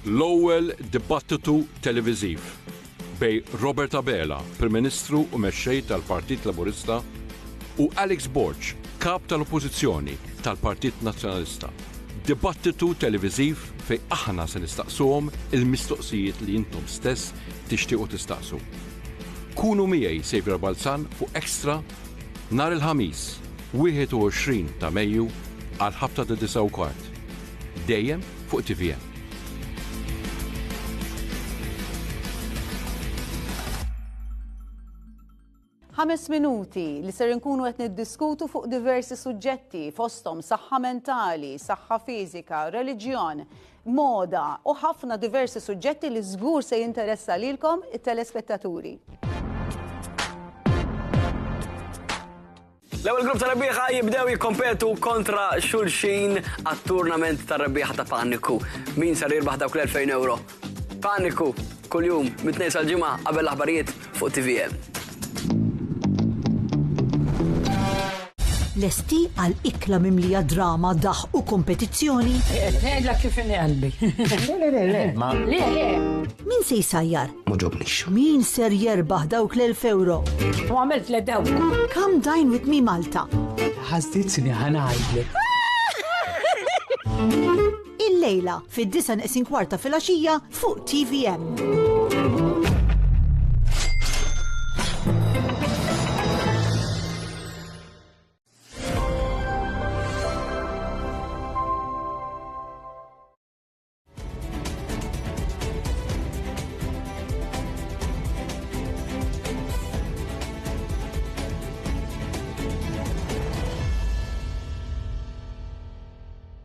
L-ewwel dibattitu televiżiv bej Robert Abela, Prim Ministru u mexxej tal-Partit Laburista, u Alex Borg, kap tal-Oppożizzjoni tal-Partit Nazzjonalista. Dibattitu televiżiv fej aħna se nistaqsuhom il-mistoqsijiet li intom stess tixtiequ tistaqsu. Kunu miegħi Xavier Balzan fuq Extra nhar il-ħamis 21 ta' Mejju għal ħabta ta' 9:15. Dejjem fuq TVN. 5 minuti li ser nkunu qed niddiskutu fuq diversi suġġetti fosthom saħħa mentali, saħħa fiżika, reliġjon, moda u ħafna diversi suġġetti li żgur se jinteressa lilkom it-telespettaturi. L-ewwel grupp tar-rebbieħa jibdew jikkompetu kontra xulxin għat-turnament tar-rebbieħa ta' Paniku. Min sar jirbaħ dawk l-2000 euro? Paniku kuljum mit-tnejn sal-ġimgħa qabel l-aħbarijiet fuq TVN. Lesti għal ikla mimlija drama, daħ u kompetizzjoni? Tgħidla kif inni qalbi. Le. Min se jsajjar? Ma ġobnix. Min ser jerbaħ dawk l-1000 euro? U għamilt le dawk. Come Dine with Me Malta. Ħażditni ħanajdlek. Il-lejla fid-9:15 fil-għaxija fuq TVN.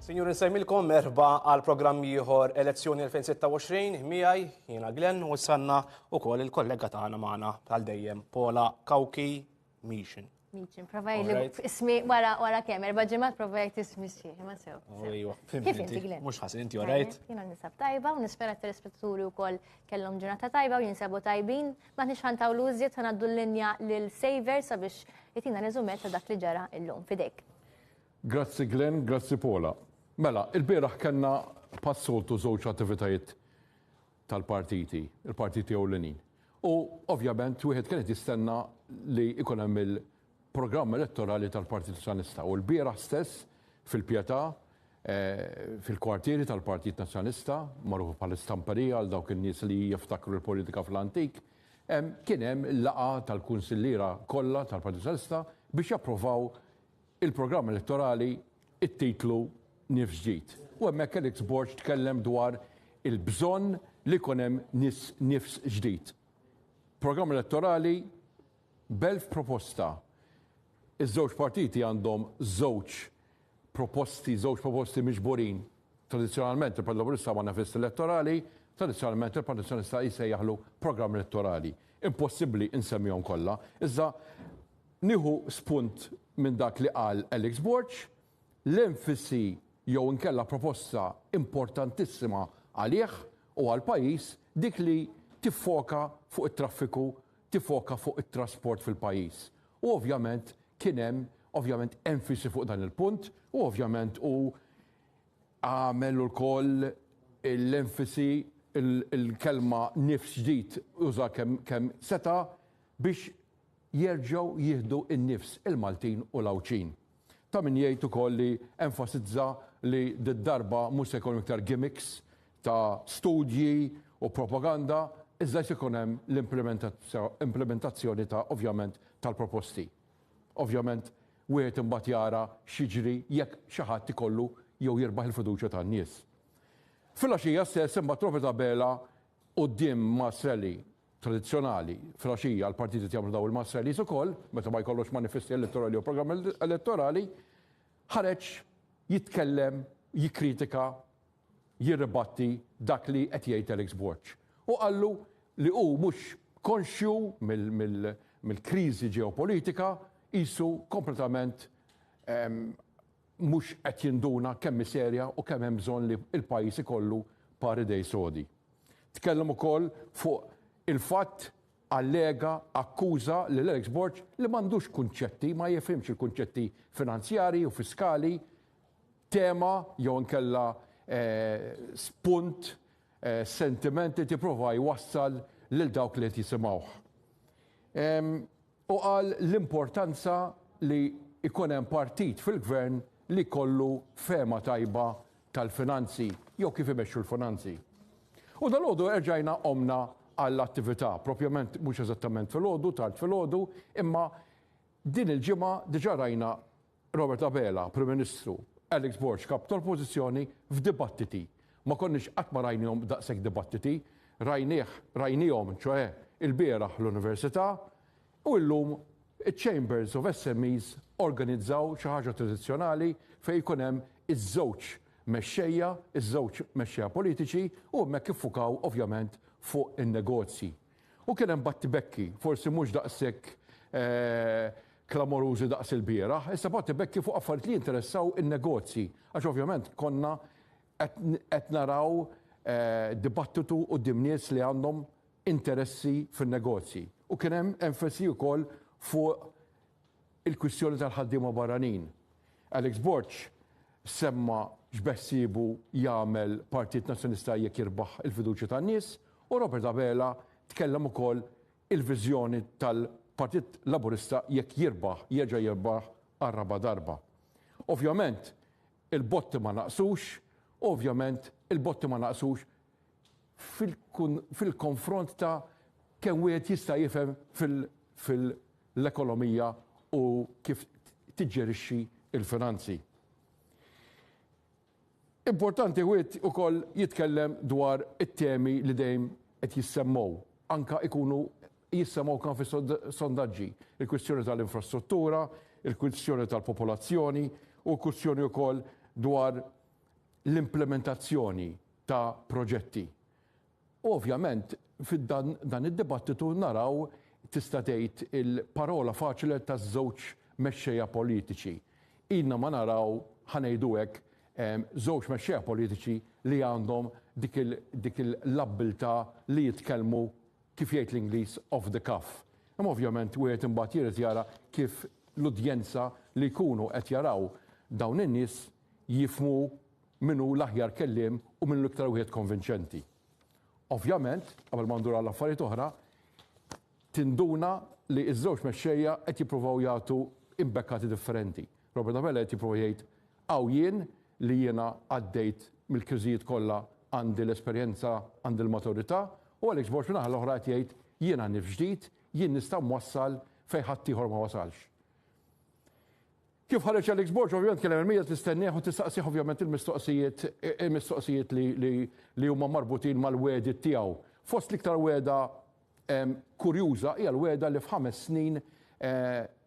Sinjur, nsemmilkom merħba għal programm ieħor Elezzjoni 2026 miegħi jiena Glenn u sanna wkoll il-kollega tagħna magħna bħal dejjem Paula Kawki Mission. Provajt ismi wara kemm erba' ġimgħat provajt ismi xi ma sew. Ejwa, Kif inti Glenn? Mhux ħasin inti orajt. Jiena nisab tajba u nispera t-telespettaturi wkoll kellhom ġurnata tajba u jinsabu tajbin, ma nix ħantaw lużiet ħanaddu l-linja lil Xavier sabiex jitina reżumet ta' dak li ġara llum fidejk. Grazzi Glenn, grazzi Paula. Mela, il-bieraħ kellna passoltu żewġ attivitajiet tal-partiti, il-partiti ewlenin. U ovvjament wieħed kienet jistenna li ikun hemm il-programm elettorali tal-Partit Nazzjonalista. U l-bieraħ stess fil-Pjetà, fil-kwartieri tal-Partit Nazzjonalista, magħruf bħal-istamperija għal dawk in-nies li jiftakru l-politika fl-antik, kien hemm il-laqgħa tal-kunsilliera kollha tal-Partit Nazzjonalista biex japprovaw il-programm elettorali it-titlu nifs ġdid. U hemmhekk Alex Borg tkellem dwar il-bżonn li jkun hemm nifs ġdid. Programm elettorali b'1000 proposta. Iż-żewġ partiti għandhom żewġ proposti miġburin. Tradizzjonalment il-Partit Laburista manifest elettorali, tradizzjonalment il-Partit Nazzjonalista jsejjaħlu programm elettorali. Impossibbli insemmihom kollha. Iżda nieħu spunt minn dak li qal Alex Borg, l-enfisi jew inkella proposta importantissima għalih u għal pajjiż dik li tiffoka fuq it-traffiku, tiffoka fuq it-trasport fil-pajjiż. U ovvjament kien hemm enfisi fuq dan il-punt u ovvjament għamel ukoll l-enfisi il-kelma nifs ġdid uża kemm seta biex jerġgħu jieħdu n-nifs il-Maltin u l-Awċin. Ta' min jgħid ukoll li enfasizza li d-darba mhux se jkun iktar gimmicks ta' studji u propaganda, iżda se jkun hemm l-implementazzjoni ta' ovvjament tal-proposti. Ovvjament wieħed imbagħad jara x'jiġri jekk xi ħadd ikollu jew jirbaħ il-fiduċja tan-nies. Fil-għaxija stess imbagħad Robert Abela quddiem Masrelli tradizzjonali fil-għaxija l-partiti jagħmlu daw il-Masrelli ukoll, meta ma jkollux manifesti elettorali u programm elettorali, ħareġ jitkellem, jikkritika, jirribatti dak li qed jgħid Alex Borg. U qallu li hu mhux konxju mill-kriżi ġeopolitika qisu kompletament mhux qed jinduna kemm serja u kemm hemm bżonn li l-pajjiż ikollu pari dej sodi. Tkellem ukoll fuq il-fatt allega, akkuża lil Alex Borg li m'għandux kunċetti, ma jifhimx il-kunċetti finanzjarji u fiskali, tema jew inkella spunt sentiment li tipprova jwassal lil dawk li qed jisimgħuh. U qal l-importanza li ikun hemm partit fil-gvern li kollu fema tajba tal-finanzi jew kif imexxu l-finanzi. U dal-għodu erġajna omna għall-attività, propjament mhux eżattament fil-għodu, tard fil-għodu, imma din il-ġimgħa diġà rajna Robert Abela, Prim Ministru, Alex Borch kap tal-pożizzjoni f'dibattiti. Ma konniex qatt ma rajnihom daqshekk dibattiti, rajnihom ċoe il-bieraħ l-Università u llum iċ-Chambers of SMEs organizzaw xi ħaġa tradizzjonali fejn jkun hemm iż-żewġ mexxejja politiċi u hemmhekk iffukaw ovvjament fuq in-negozji. U kien hemm battibekki, forsi mhux daqshekk klamorużi daqs il-bieraħ, issa battibekki fuq affarijiet li jinteressaw in-negozji, għax ovvjament konna qed naraw dibattitu quddiem nies li għandhom interessi fin-negozji. U kien hemm enfasi wkoll fuq il-kwistjoni tal-ħaddiema barranin. Alex Borch semma x'beħsiebu jagħmel Partit Nazzjonista jekk jirbaħ il-fiduċja tan-nies u Robert Abela tkellem ukoll il-viżjoni tal-Partit Laburista jekk jerġa' jirbaħ għar-raba darba. Ovvjament il-botti ma naqsux fil-konfront ta' kemm wieħed jista' jifhem fil-ekonomija u kif tiġġerixxi il-finanzi. Importanti wieħed ukoll jitkellem dwar it-temi li dejjem qed jissemmew, anke ikunu jissemmew kan fis-sondaġġi, il-kwistjoni tal-infrastruttura, il-kwistjoni tal-popolazzjoni u l-kwistjoni wkoll dwar l-implementazzjoni ta' proġetti. Ovvjament, fid-dan id-dibattitu naraw tista' tgħid il-parola faċli taż-żewġ mexxejja politiċi. Ilna ma naraw ħanejdu hekk żewġ mexxejja politiċi li għandhom dik l-abbiltà li jitkellmu kif jgħid l-Ingliż off the cuff. Imma ovvjament wieħed imbagħad jirid jara kif l-udjenza li jkunu qed jaraw dawn in-nies jifhmu minnu l-aħjar kelliem u minnu l-iktar wieħed konvinċenti. Ovvjament, qabel ma ndur għal affarijiet oħra, tinduna li ż-żewġ mexxejja qed jippruvaw jagħtu imbekkati differenti. Robert Abela qed jipprova jgħid hawn jien li jiena għaddejt mill-kriżijiet kollha għandi l-esperjenza, għandi l-maturità, u Alex Borch min l-oħra qed jgħid jiena nif ġdid, jien nista' mwassal fejn ħadd ieħor ma wasalx. Kif ħareġ Alex Borch, ovvjament kien hemm il-medja tistennieh u tistaqsih ovvjament il-mistoqsijiet li huma marbutin mal-wedit tiegħu. Fost l-iktar weda kurjuża hija l-weda li f'5 snin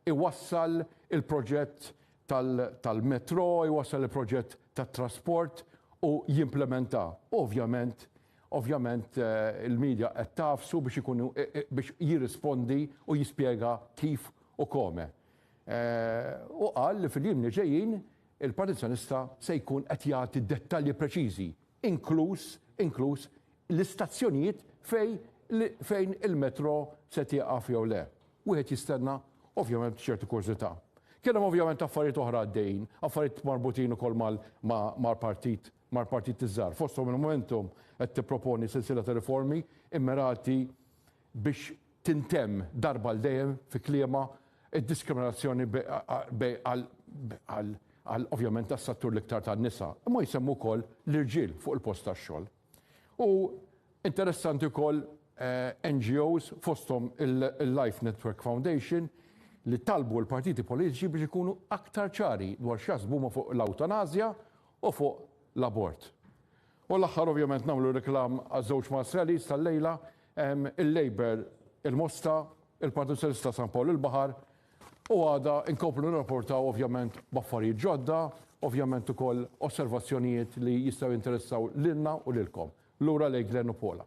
iwassal il-proġett tal-metro, iwassal il-proġett tat-trasport u jimplementa. Ovvjament il-medja qed tafsu biex jirrispondi u jispjega kif u kome. U qal li fil-jiem li ġejjin il-Partit Nazzjonista se jkun qed jagħti dettalji preċiżi, inkluż l-istazzjonijiet fejn il-metro se tieqaf jew le. Wieħed jistenna ovvjament ċertu kurżità. Kien hemm ovvjament affarijiet oħra għaddejjin, affarijiet marbutin ukoll mal-partit iż-żgħar. Fosthom il-momentum qed tipproponi silsila ta' riformi immirati biex tintemm darba l dejjem fi kliema id-diskriminazzjoni għal ovvjament tas-settur l-iktar tan-nisa, imma jsemmu wkoll l-irġiel fuq il-post tax-xogħol. U interessanti wkoll NGOs fosthom il-Life Network Foundation li talbu l-partiti politiċi biex ikunu aktar ċari dwar x'jaħsbu fuq l-awtanazja u fuq l-abort. U l-aħħar ovvjament nagħmlu reklam għaż-żewġ Marcellis tal-lejla, il-Labor il-Mosta, il-Partit Soċjalista San Pawl il-Baħar, u għada inkomplu nirrapportaw ovvjament b'affarijiet ġodda, ovvjament ukoll osservazzjonijiet li jistgħu jinteressaw lilna u lilkom. Lura lejn Glenn u Pola.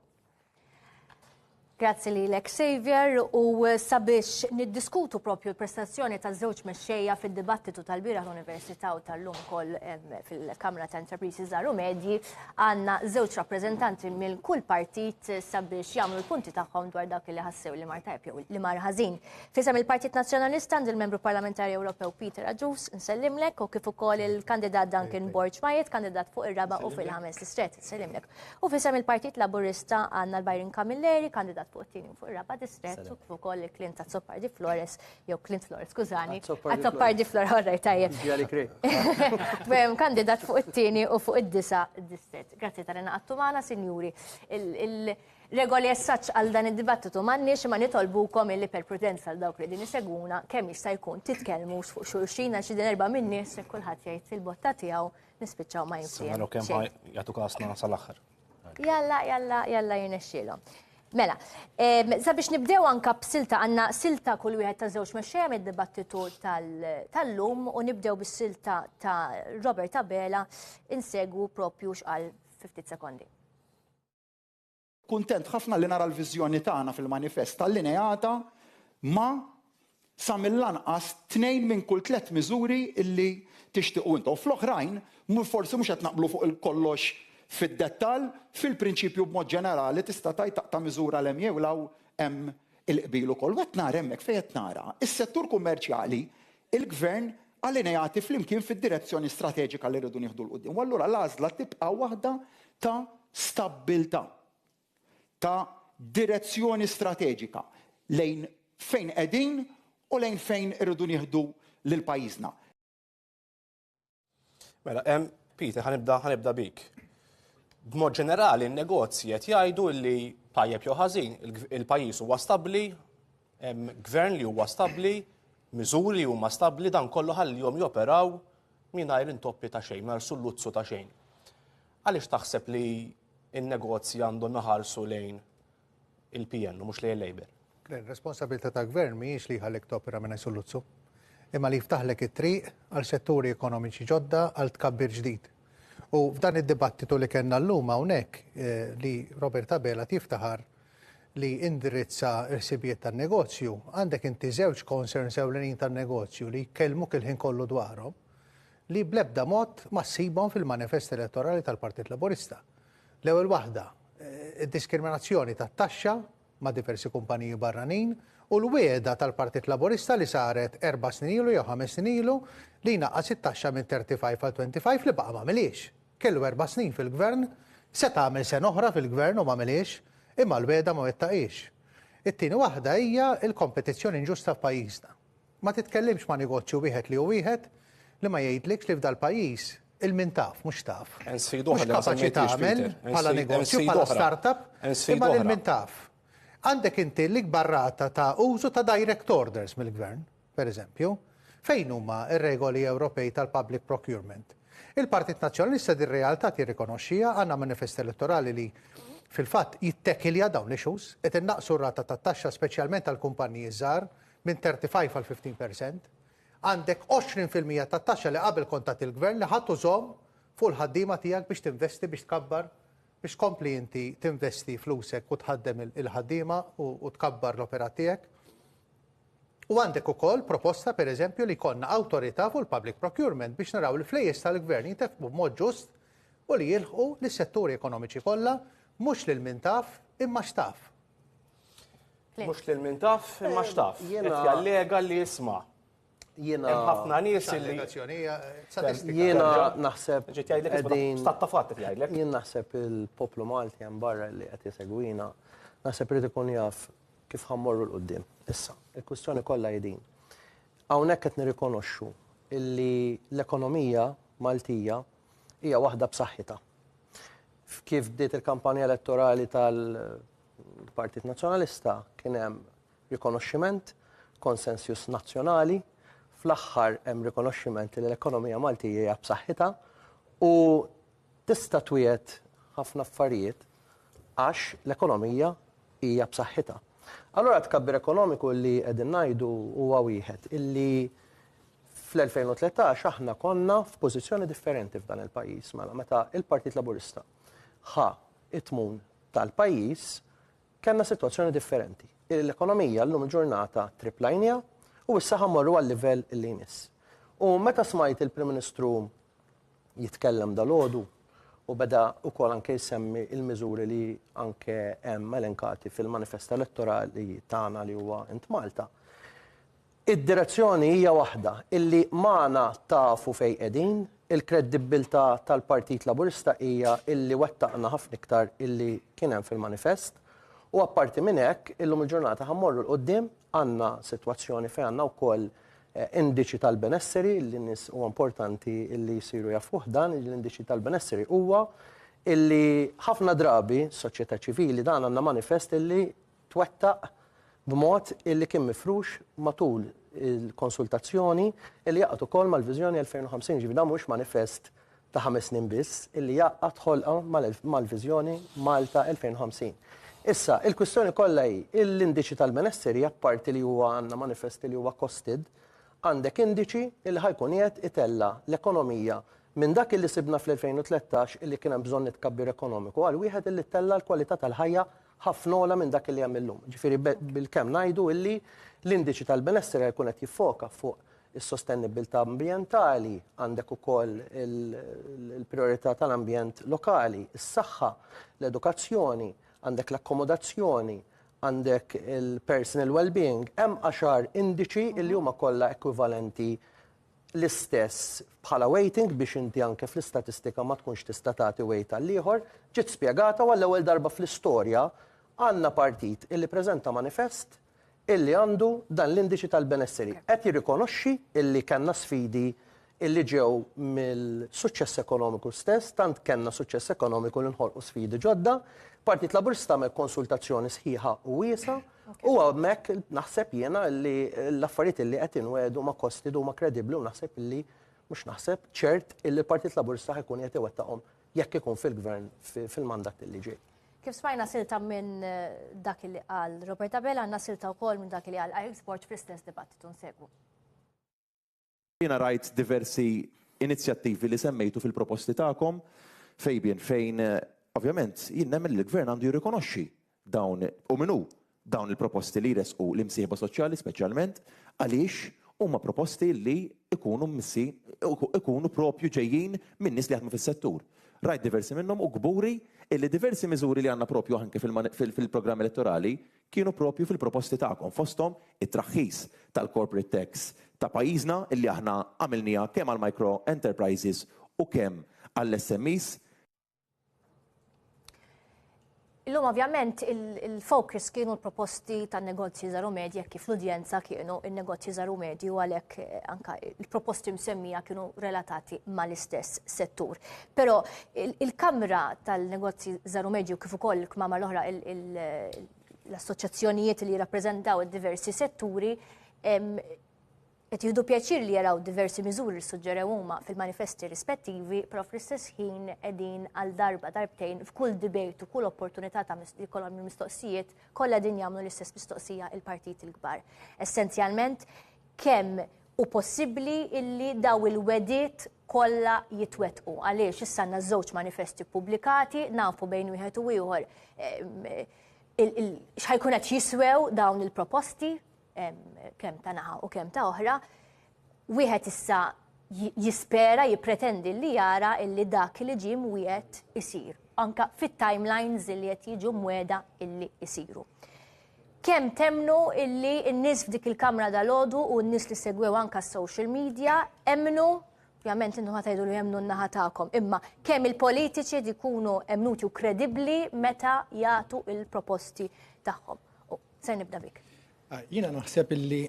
Grazzi li l-ek Xavier u sabiex niddiskutu propju l-prestazzjoni ta' żewġ mexxejja fid-dibattitu tal-bira l-Università u tal-lum kol fil-Kamra ta' Intrapriżi Żgħar u Medji għandna żewġ rappreżentanti mill kull partit sabiex jagħmlu l-punti tagħhom dwar dak li ħassew li mar tajb jew li mar ħażin. Fisem il-Partit Nazzjonalista għand il-Membru Parlamentari Ewropew Peter Aġus nsellimlek u kif ukoll il-kandidat Duncan Borg Majet, kandidat fuq ir-raba' u fil-ħames distret nsellimlek. U fisem il-Partit Laburista għandna l-Byron Camilleri, kandidat fuq it-tieni fuq ir-raba' distret u kif ukoll il-Clint Azzopardi Flores, jew Clint Flores, skużani, Azzopardi Flores, orrejt tajjeb. Kandidat fuq it-tieni u fuq id-disa' distret. Grazzi tal-inaqattu magħna, sinjuri. Il-regoli essaċ għal dan id-dibattitu m'għandniex ma nitolbukom illi per prudenza għal dawk li din iseguna kemm jista' jkun titkellmux fuq xulxin għal xi erba' min nies kulħadd jgħid il-botta tiegħu nispiċċaw ma jinfiem. Kemm jagħtu kasna sal-aħħar. Jalla jirnexxielhom. Mela, sabiex nibdew anka b'silta għandna silta kull wieħed ta' żewġ mexxejja mid-dibattitu tal-lum u nibdew bis-silta ta' Robert Abela insegwu propju x'qal 50 sekondi. Kuntent ħafna li nara l-viżjoni tagħna fil-manifest allineata ma sa mill-lanqas 2 minn kull 3 miżuri illi tixtiequ intom. Fl-oħrajn forsi mhux qed naqblu fuq il-kollox fid-dettall, fil-prinċipju b'mod ġenerali tista' tajt ta' miżura l jew law hemm il-qbil ukoll. Qed nara hemmhekk fejn qed nara. Is-settur kummerċjali il-gvern allineati flimkien fid-direzzjoni strateġika li rridu nieħdu l-qudiem. U allura l-għażla tibqa' waħda ta' stabbiltà, ta' direzzjoni strateġika lejn fejn qegħdin u lejn fejn irridu nieħdu lil pajjiżna. Mela, Peter, ħanibda bik. B'mod ġenerali, n-negozji qed jgħidu li tajjeb jew ħażin, il-pajjiż huwa stabbli, gvern li huwa stabbli, miżuri li huma stabbli, dan kollu ħallihom joperaw mingħajr intoppi ta' xejn, mingħajr sulluzzu ta' xejn. Għaliex taħseb li n-negozji għandhom naħarsu lejn il-PN u mhux lejn Labour? Responsabilità ta' gvern mhijiex li jħallek topera mingħajr sulluzzu, imma li jiftaħlek it-triq għal setturi ekonomiċi ġodda għal tkabbir ġdid. U f'dan id-dibattitu li kellna llum hawnhekk li Robert Abela tiftaħar li indirizza r-sibijiet tan-negozju, għandek inti żewġ concerns ewlenin tan-negozju li jkellmuk il-ħin kollu dwarhom li bl-ebda mod ma ssibhom fil-manifest elettorali tal-Partit Laburista. L-ewwel waħda, id-diskriminazzjoni tat-taxxa ma' diversi kumpaniji barranin u l-wieda tal-Partit Laburista li saret 4 snin ilu jew 5 snin ilu li naqqas it-taxxa minn 35 għal 25 li baqa' m'għamilix. Kellu 4 snin fil-gvern, se tagħmel sena oħra fil-gvern u m'għamilix, imma l-wieda ma wettaqix. It-tieni waħda hija l-kompetizzjoni inġusta f'pajjiżna. Ma titkellimx ma' negozju wieħed li hu wieħed li ma jgħidlikx li f'dal pajjiż il-min taf, mhux taf. Mhux kapaċi tagħmel bħala negozju, bħala startup, imma l-min taf. Għandek inti l-ikbar rata ta' użu ta' direct orders mill-gvern, per eżempju, fejn huma r-regoli Ewropej tal-public procurement. Il-Partit Nazzjonalista dir-realtà tirrikonoxxija għandna manifest elettorali li fil-fatt jittekilja dawn l-issues qed innaqsu r-rata tat-taxxa speċjalment għall kumpaniji żgħar minn 35 għal 15%. Għandek 20% tat-taxxa li qabel kontat il-gvern li ħadd użhom fuq il-ħaddiema tiegħek biex tinvesti biex tkabbar biex kompli inti tinvesti flusek u tħaddem il-ħaddiema u tkabbar l-opera tiegħek. U għandek ukoll proposta per eżempju li konna awtorità fuq il-public procurement biex naraw il-flejjes tal-gvern jintefqu b'mod ġust u li jilħqu lis-setturi ekonomiċi kollha mhux lil min taf imma xtaf. Mhux lil min taf imma xtaf. Qed jallega li jisma'. Hemm ħafna nies li jiena naħseb jien naħseb il-poplu Malti hemm barra li qed isegwina, naħseb irid ikun jaf kif ħammorru l-qudiem. Issa, il-kwistjoni kollha din. Hawnhekk qed nirrikonoxxu illi l-ekonomija Maltija hija waħda b'saħħitha. Kif bdiet il-kampanja elettorali tal-Partit Nazzjonalista kien hemm rikonoxximent, konsensjus nazzjonali, fl-aħħar hemm rikonoxximent li l-ekonomija Maltija hija b'saħħitha u tista' twiet ħafna affarijiet għax l-ekonomija hija b'saħħitha. Allura tkabbir ekonomiku li qegħdin ngħidu huwa wieħed illi fl-2013 aħna konna f'pożizzjoni differenti f'dan il-pajjiż mela meta il-Partit Laburista ħa it-tmun tal-pajjiż kellna sitwazzjoni differenti. L-ekonomija llum il-ġurnata triplajnija u issa ħammorru għal-livell li jmiss. U meta smajt il-Prim Ministru jitkellem dal-għodu u beda wkoll anke jsemmi il-miżuri li anke hemm elenkati fil-manifest elettorali tagħna li huwa int Malta. Id-direzzjoni hija waħda illi magħna tafu fejn qegħdin, il-kredibilità tal-Partit Laburista hija illi wettaqna ħafna iktar illi kien hemm fil-manifest u apparti minn hekk illum il-ġurnata ħammorru l-qudiem għandna sitwazzjoni fejn għandna wkoll indiċi tal-benesseri li n-nies huwa importanti illi jsiru jafuh dan l-indiċi tal-benesseri huwa illi ħafna drabi soċjetà ċivili dan għandna manifest illi twettaq b'mod illi kien mifrux matul il-konsultazzjoni illi jaqgħod ukoll mal-Viżjoni 2050 ġifieri dan mhux manifest ta' 5 snin biss illi jaqgħod ħolqa mal-Viżjoni Malta 2050. Issa, il-kwistjoni kollha hi l-indiċi tal-benesseri apparti li huwa għandna manifest li huwa costed, għandek indiċi illi ħajkun qiegħed itella l-ekonomija minn dak illi sibna fl-2013 illi kien hemm bżonn nitkabbir ekonomiku għal wieħed illi tella l-kwalità tal-ħajja ħafna ola minn dak li hemm illum. Ġifieri bil-kemm ngħidu illi l-indiċi tal-benesseri jkun qed jiffoka fuq is-sostenibilità ambjentali, għandek ukoll il-priorità tal-ambjent lokali, is-saħħa, l-edukazzjoni, għandek l-akkomodazzjoni, għandek il-personal well-being, hemm 10 indiċi illi huma kollha ekwivalenti l-istess bħala weighting biex inti anke fl-istatistika ma tkunx tista' tagħti weight għal ieħor, ġiet spjegata u għall-ewwel darba fl-istorja għandna partit illi preżenta manifest illi għandu dan l-indiċi tal-benesseri. Qed jirrikonoxxi illi kellna sfidi illi ġew mill-suċċess ekonomiku stess, tant kellna suċċess ekonomiku li nħolqu sfidi ġodda, Partit Laburista għamel konsultazzjoni sħiħa u wiesa u hemmhekk naħseb jiena li l-affarijiet illi qed inwedu ma kostidu ma kredibbli u naħseb illi mhux naħseb ċert illi l-Partit Laburista ħajkun qed iwettaqhom jekk ikun fil-gvern fil-mandat illi ġej. Kif smajna silta minn dak li qal Robert Abel, għandna silta wkoll minn dak li qal Export fl-istess dibattitu nsegwu. Jiena rajt diversi inizjattivi li semmejtu fil-proposti tagħkom fejn ovvjament jien nemmen li l-gvern għandu jirrikonoxxi dawn u minnu dawn il-proposti li jresqu l-imsieħba soċjali speċjalment għaliex huma proposti li ikunu propju ġejjin minn nies li jaħdmu fis-settur. Rajt diversi minnhom u gburi illi diversi miżuri li għandna propju anke fil-programm elettorali kienu propju fil-proposti tagħkom fosthom it-traħħis tal-corporate tax ta' pajjiżna illi aħna għamilniha kemm għall micro enterprises u kemm għall-SMEs. Illum ovvjament il-focus kienu l-proposti tan-negozji żaru medji kif l-udjenza kienu il-negozji żaru medji u għalhekk anka il-proposti msemmija kienu relatati mal-istess settur. Però il-Kamra tal-negozji żaru medji u kif ukoll kmama l-oħra l-assoċjazzjonijiet li jirrappreżentaw id-diversi setturi qed jieħdu pjaċir li jaraw diversi miżuri li suġġerew huma fil-manifesti rispettivi, però fl-istess ħin qegħdin għal darbtejn f'kull debate u kull opportunità ta' jkollhom il-mistoqsijiet kollha din jagħmlu l-istess mistoqsija il-partit il-kbar. Essenzjalment kemm hu possibbli illi daw il-wedit kollha jitwettqu. Għaliex issa għandna żewġ manifesti pubblikati, nafu bejn wieħed u ieħor x'ħajkun qed jiswew dawn il-proposti kemm ta' naħa u kemm ta' oħra, wieħed issa jispera, jippretendi li jara illi dak li ġie mwiegħed isir, anka fit-timelines illi qed jiġu mweda illi isiru. Kemm temnu illi n-nies f'dik il-Kamra dal-għodu u n-nies li segwew anka s-social media emnu, ovvjament intom ħatajdu li jemnu n-naħa tagħkom, imma kemm il-politiċi dikunu emnuti u kredibbli meta jagħtu il-proposti tagħhom. Se nibda bik. Jiena naħseb illi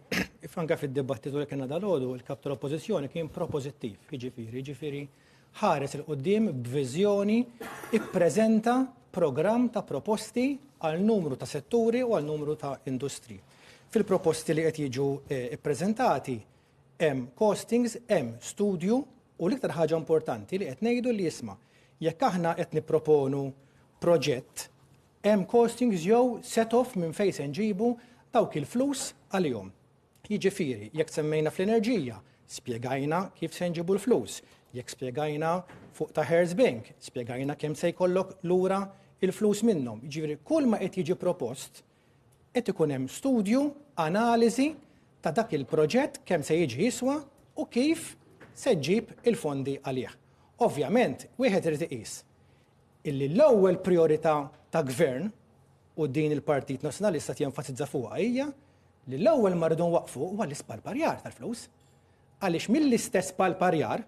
anke fid-dibattitu li kena dal-għodu il-kap tal-oppożizzjoni kien propożittiv, jiġifieri ħares il-qudiem b'viżjoni ippreżenta programm ta' proposti għal numru ta' setturi u għal numru ta' industri. Fil-proposti li qed jiġu ippreżentati hemm costings, hemm studju u l-iktar ħaġa importanti li qed ngħidu li jisma' jekk aħna qed nipproponu proġett hemm costings jew set-off minn fejn se nġibu dawk il-flus għalihom. Jiġifieri, jekk semmejna fl-enerġija, spjegajna kif se nġibu l-flus. Jekk spjegajna fuq ta' Harris Bank, spjegajna kemm se jkollok lura il-flus minnhom. Jiġifieri kull ma qed jiġi propost qed ikun hemm studju, analiżi ta' dak il-proġett kemm se jiġi jiswa u kif se ġġib il-fondi għalih. Ovvjament, wieħed irid iqis illi l-ewwel priorità ta' gvern u din il-Partit Nazzjonalista jenfasizza fuqha hija li l-ewwel ma rridu waqfu huwa l-ispalparjar tal-flus. Għaliex mill-istess spalparjar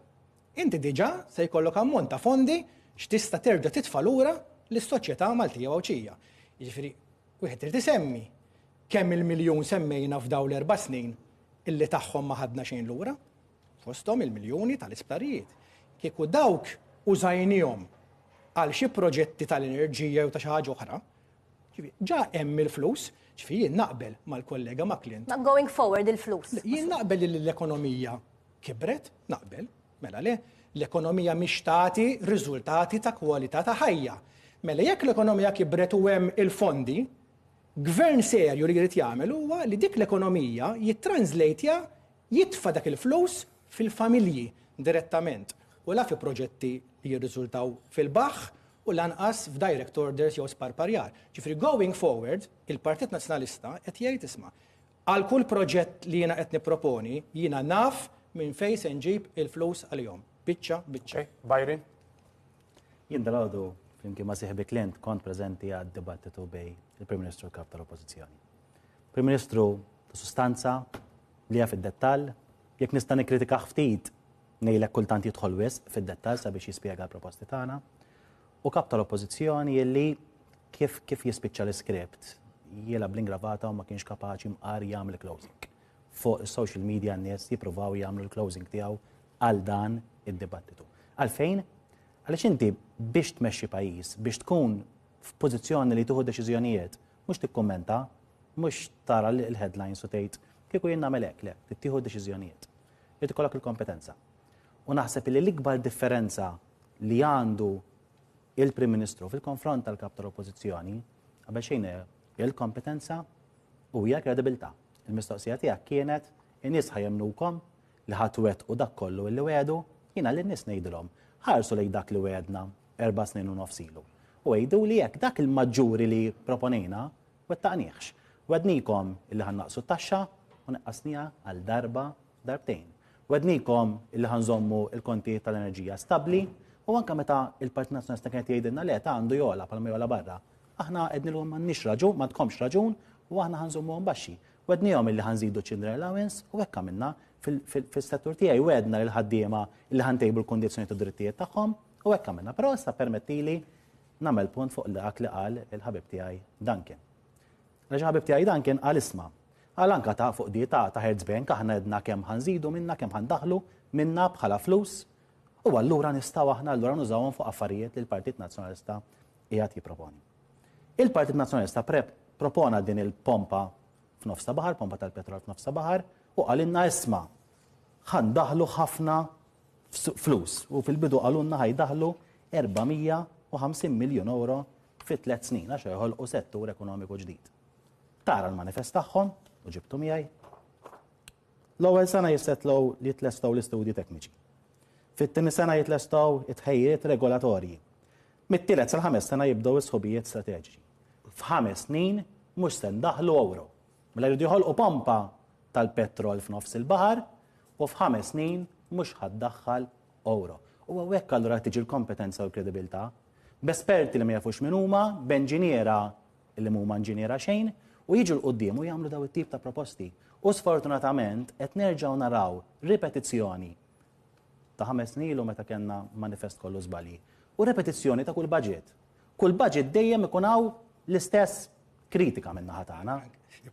inti diġà se jkollok ammont ta' fondi x'tista' terġa' titfa' lura lis-soċjetà Maltija Wawċija. Jiġifieri wieħed irid isemmi kemm il-miljun semmejna f'dawn l-4 snin illi tagħhom ma ħadna xejn lura, fosthom il-miljuni tal-isptarijiet. Kieku dawk użajnihom għal xi proġetti tal-enerġija jew ta' xi ħaġa oħra, ġa hemm il-flus, jien naqbel mal-kollega Macklin. Going forward il-flus. Jien naqbel li l-ekonomija kibret, naqbel, mela le, l-ekonomija mhix tagħti riżultati ta' kwalità ta' ħajja. Mela jekk l-ekonomija kibret u hemm il-fondi, gvern serju li jrid jagħmel huwa li dik l-ekonomija jittranslejtja jitfa' dak il-flus fil-familji direttament u la fi proġetti li jirriżultaw fil-baħħ u lanqas f'direct orders jew sparparjar. Ġifri going forward, il-Partit Nazzjonalista qed jgħid isma' għal kull proġett li jiena qed nipproponi jiena naf minn fejn se nġib il-flus għalihom. Biċċa, biċċa. Byron? Jien dalgħodu flimkien ma' sieħbi Clint kont preżenti għad-dibattitu bej il-Prim Ministru kap tal-Oppożizzjoni. Prim Ministru ta' sustanza li fid-dettall, jekk nista' nikkritika ftit ngħidlek kultant jidħol wisq fid-dettall sabiex jispjega l-proposti tagħna. U kap tal-Oppożizzjoni illi kif jispiċċa l-iskript jiela bl-ingravata u ma kienx kapaċi mqar jagħmel closing. Fuq is-social media n-nies jippruvaw jagħmlu l-closing tiegħu għal dan id-dibattitu. Għalfejn? Għaliex inti biex tmexxi pajjiż, biex tkun f'pożizzjoni li tieħu deċiżjonijiet, mhux tikkummenta, mhux tara l-headlines u tgħid kieku jien nagħmel hekk, le, tittieħu deċiżjonijiet. Irid ikollok il-kompetenza. U naħseb li l-ikbar differenza li għandu il-Prim Ministru fil-konfront tal-kap tal-Oppożizzjoni qabel xejn il-kompetenza u hija kredibilità. Il-mistoqsija tiegħek kienet in-nies ħajemnukom li ħatwet u dak kollu illi wedu, jiena lin-nies ngħidilhom ħarsu lejn dak li wedna 4 snin u nofsilu. U għidu li jekk dak il-maġġuri li proponejna wettaqniex. Wednikom illi ħannaqsu t-taxxa u neqqasnija għal darbtejn. Wednikom illi ħanżommu il-kontijiet tal-enerġija stabbli u anke meta il-Partit Nazzjonalista kienet jgħidilna le ta' għandu jola bħalma jola barra. Aħna qednilhom m'għandniex raġun, ma tkomx raġun u aħna ħanżommuhom baxxi. Wednihom illi ħanżidu children allowance u hekk għamilna fil-settur tiegħi wedna lil ħaddiema illi ħantejbu l-kondizzjoni u drittijiet tagħhom u hekk għamilna. Però issa permettili nagħmel punt fuq dak li qal il-ħabib tiegħi Duncan. Il-ħabib tiegħi Duncan qal isma' għal anke ta' fuq di ta' Hertzbank aħna edna kemm ħanżidu minna kemm ħandaħlu minna bħala flus u allura nistgħu aħna allura nużawhom fuq affarijiet li l-Partit Nazzjonalista qiegħed jipproponi. Il-Partit Nazzjonalista propona din il-pompa f'nofsa baħar, pompa tal-petrol f'nofsa baħar u għalinna isma' ħandaħlu ħafna flus u fil-bidu għalunna ħajdaħlu 450 miljun euro fi 3 snin għax joħolqu settur ekonomiku ġdid. Tara l-manifest tagħhom u ġibtu miegħi. L-ewwel sena jissettlew li jitlestgħu l-istudji tekniċi. Fit-tieni sena jitlestgħu it-tħejjiet regolatorji. Mit-tielet sal-5 sena jibdew is-sħubijiet strateġiċi. F'5 snin mhux se ndaħlu euro. Mela jridu jħolqu pompa tal-petrol f'nofs il-baħar u f'5 snin mhux ħaddaħħal euro. U hekk allura tiġi l-kompetenza u l-kredibilità b'esperti li ma jafux min huma, b'enġiniera li huma inġiniera xejn u jiġu l-qudiem u jagħmlu daw it-tip ta' proposti. U sfortunatament qed nerġgħu naraw ripetizzjoni ta' 5 snin ilu meta kellna manifest kollu żbalji. U repetizzjoni ta' kull budget. Kull budget dejjem ikun hawn l-istess kritika minn naħa tagħna.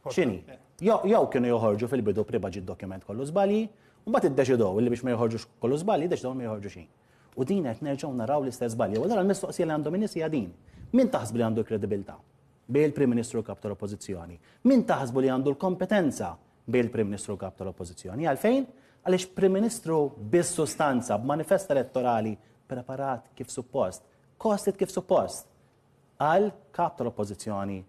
X'inhi? Jew kienu joħorġu fil-bidu pre-budget document kollu żbalji, u mbagħad iddeċidew li biex ma joħorġux kollu żbalji, deċidew ma joħorġu xejn. U din qed nerġgħu naraw l-istess żbalji. U allura l-mistoqsija li għandhom in-nies hija din. Min taħsbu li għandu l-kredibilità bejn il-Prim Ministru kap tal-Oppożizzjoni? Min taħsbu li għandu l-kompetenza bejn il-Prim Ministru kap tal-Oppożizzjoni? Għalfejn? Għaliex Prim Ministru bis-sustanza b'manifest elettorali preparat kif suppost, kostit kif suppost għal kap tal-Oppożizzjoni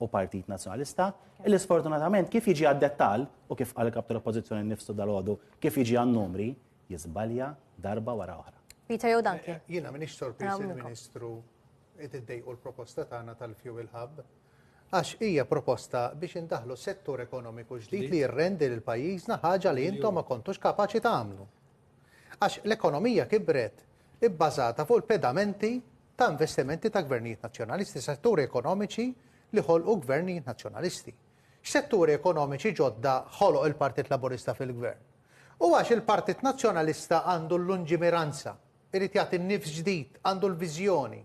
u Partit Nazzjonalista, illi sfortunatament kif jiġi għad-dettall u kif għal kap tal-Oppożizzjoni nnifsu dal-għodu kif jiġi għan-numri jiżbalja darba wara oħra. Peter jew Duncan. Jiena m'iniex sorpriż il-Ministru id-dejqu l-proposta tagħna tal-Fuel Hub għax hija proposta biex indaħlu settur ekonomiku ġdid li jirrendi lil pajjiżna ħaġa li intom ma kontux kapaċi tagħmlu. Għax l-ekonomija kibret ibbażata fuq il-pedamenti ta' investimenti ta' gvernijiet nazzjonalisti, setturi ekonomiċi li ħolqu gvernijiet nazzjonalisti. X'setturi ekonomiċi ġodda ħoloq il-Partit Laburista fil-gvern. U għax il-Partit Nazzjonalista għandu l-lungimiranza, irid jagħti n-nifs ġdid, għandu l-viżjoni.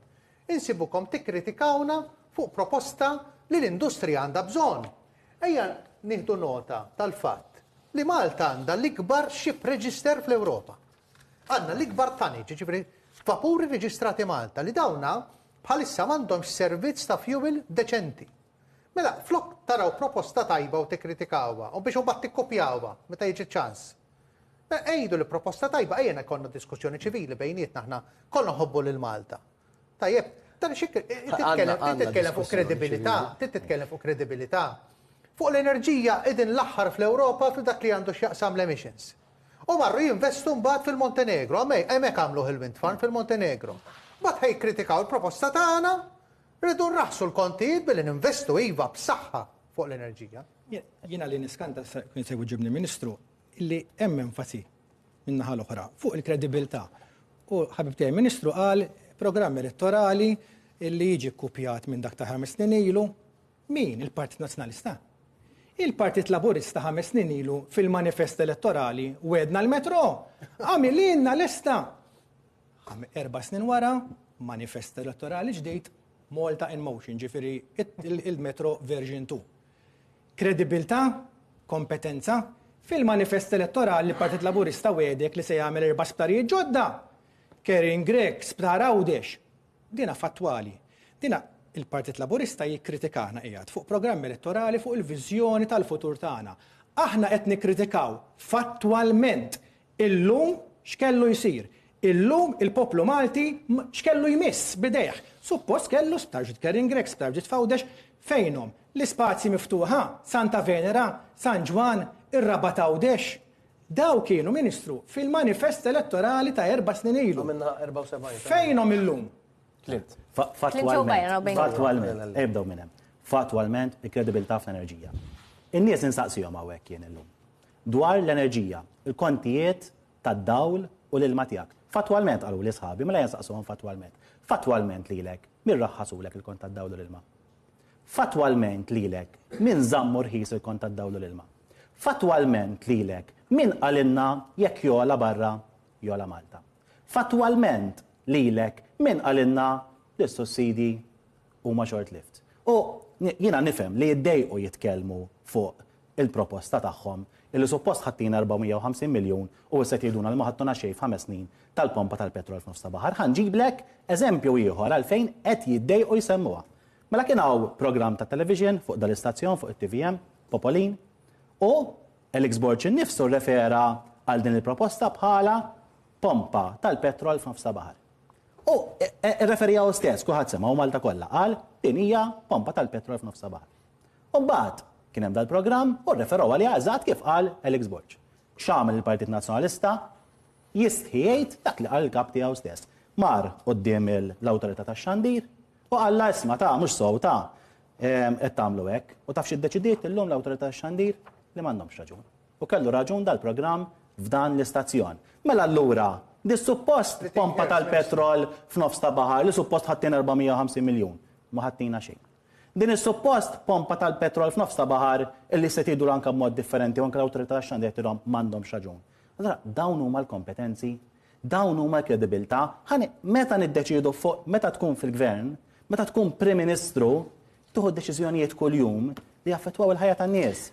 Insibukom tikkritikawna fuq proposta li l-industrija għandha bżonn. Ejja nieħdu nota tal-fatt li Malta għandha l-ikbar ship register fl-Ewropa. Għandna l-ikbar tonnage, ġifri vapuri reġistrati Malta li dawna bħalissa m'għandhomx servizz ta' fuel deċenti. Mela, flok taraw proposta tajba u tikkritikawha u biex imbagħad tikkopjawha meta jiġi ċans. Ejdu li proposta tajba, ejjena konna diskussjoni ċivili bejnietna aħna konna ħobbu lil Malta. Tajjeb, dan titkellem fuq kredibilità, titkellem fuq kredibilità. Fuq l-enerġija idin l-aħħar fl-Ewropa fil dak li għandu x'jaqsam l-emissions. U marru jinvestu mbagħad fil-Montenegro, hemmhekk għamlu il-wind farm fil-Montenegro. Mbagħad ħajkritikaw il-proposta tagħna, rridu nraħsu l-kontijiet billi ninvestu iva b'saħħa fuq l-enerġija. Jiena li niskanta kien segwu ġibni Ministru illi hemm enfasi min-naħa l-oħra fuq il-kredibilità. U ħabib tiegħi Ministru qal programm elettorali illi jiġi kkupjat minn dak ta' 5 snin ilu. Min? Il-Partit Nazzjonalista. Il-Partit Laburista 5 snin ilu fil-manifest elettorali wedna l-metro. Għamilina l-esta. 4 snin wara, manifest elettorali ġdid Malta in motion, ġifiri il-metro version 2. Kredibilità, kompetenza, fil-manifest elettorali il-Partit Laburista wedek li se jagħmel 4 sptarijiet ġodda. Kerin Grek, sptar Għawdex. Dina fattwali. Dina il-Partit Laburista jikkritikana qiegħed fuq programm elettorali fuq il-viżjoni tal-futur tagħna. Aħna qed nikkritikaw fattwalment illum x'kellu jsir. Illum il-poplu Malti x'kellu jmiss bidejh. Suppost kellu sptar ġid Kerin Grek, sptar ġid Għawdex fejnhom l-ispazji miftuħa, Santa Venera, San Ġwan, ir-Rabat Għawdex. Daw kienu Ministru fil-manifest elettorali ta' 4 snin ilu. Fejnhom illum? Clint. Fatwalment, ebdaw minn hemm. Fatwalment il-kredibilità fl-enerġija. In-nies insaqsihom hawnhekk jien illum. Dwar l-enerġija, il-kontijiet tad-dawl u l-ilma tiegħek. Fatwalment qalu li sħabi, mela jinsaqsuhom fatwalment. Fatwalment lilek min raħħasulek il-kont tad-dawl u l-ilma. Fatwalment lilek min żammu rħis il-kont tad-dawl u l-ilma. Fatwalment lilek min qalinna jekk jola barra jola Malta. Fatwalment lilek min qalinna li s-sussidi huma short-lived. U jiena nifhem li jiddejqu jitkellmu fuq il-proposta tagħhom illi suppost ħattina 450 miljun u se tgħiduna li ma ħadtuna xejn f'5 snin tal-pompa tal-petrol f'nofs ta' baħar. Ħanġiblek eżempju ieħor għalfejn qed jiddejqu jsemmuha. Mela kien hawn programm ta' television fuq dal-istazzjon fuq it-TVM, Popolin, u Alex Borchin nifsu refera għal din il-proposta bħala pompa tal-petrol f'nofs ta' baħar. U referijaw stess, kuħad sema u Malta kollha qal din hija pompa tal-petrol f'nofs ta' baħar. U mbagħad kien hemm dal-programm u referaw għalija eżatt kif qal Alex Borch. X'għamel il-Partit Nazzjonalista jistħijejt dak li qal il-kap tiegħu stess. Mar quddiem l-awtorità tax-xandir u qalla isma' ta' mhux sow ta' qed tagħmlu hekk u taf x'iddeċidiet illum l-awtorità tax-xandir li m'għandhomx raġun. U kellu raġun dal-programm f'dan l-istazzjon. Mela allura di suppost pompa tal-petrol f'nofs ta' baħar li suppost ħattin 450 miljun. Ma ħattina xejn. Din is-suppost pompa tal-petrol f'nofs ta' baħar illi se tgħidu anke b'mod differenti u anke l-awtorità tax-xandir tidhom m'għandhomx raġun. Allura dawn huma l-kompetenzi, dawn huma l-kredibilità. Ħani meta niddeċiedu fuq meta tkun fil-gvern, meta tkun Prim Ministru, tieħu deċiżjonijiet kuljum li jaffettwaw il-ħajja tan-nies.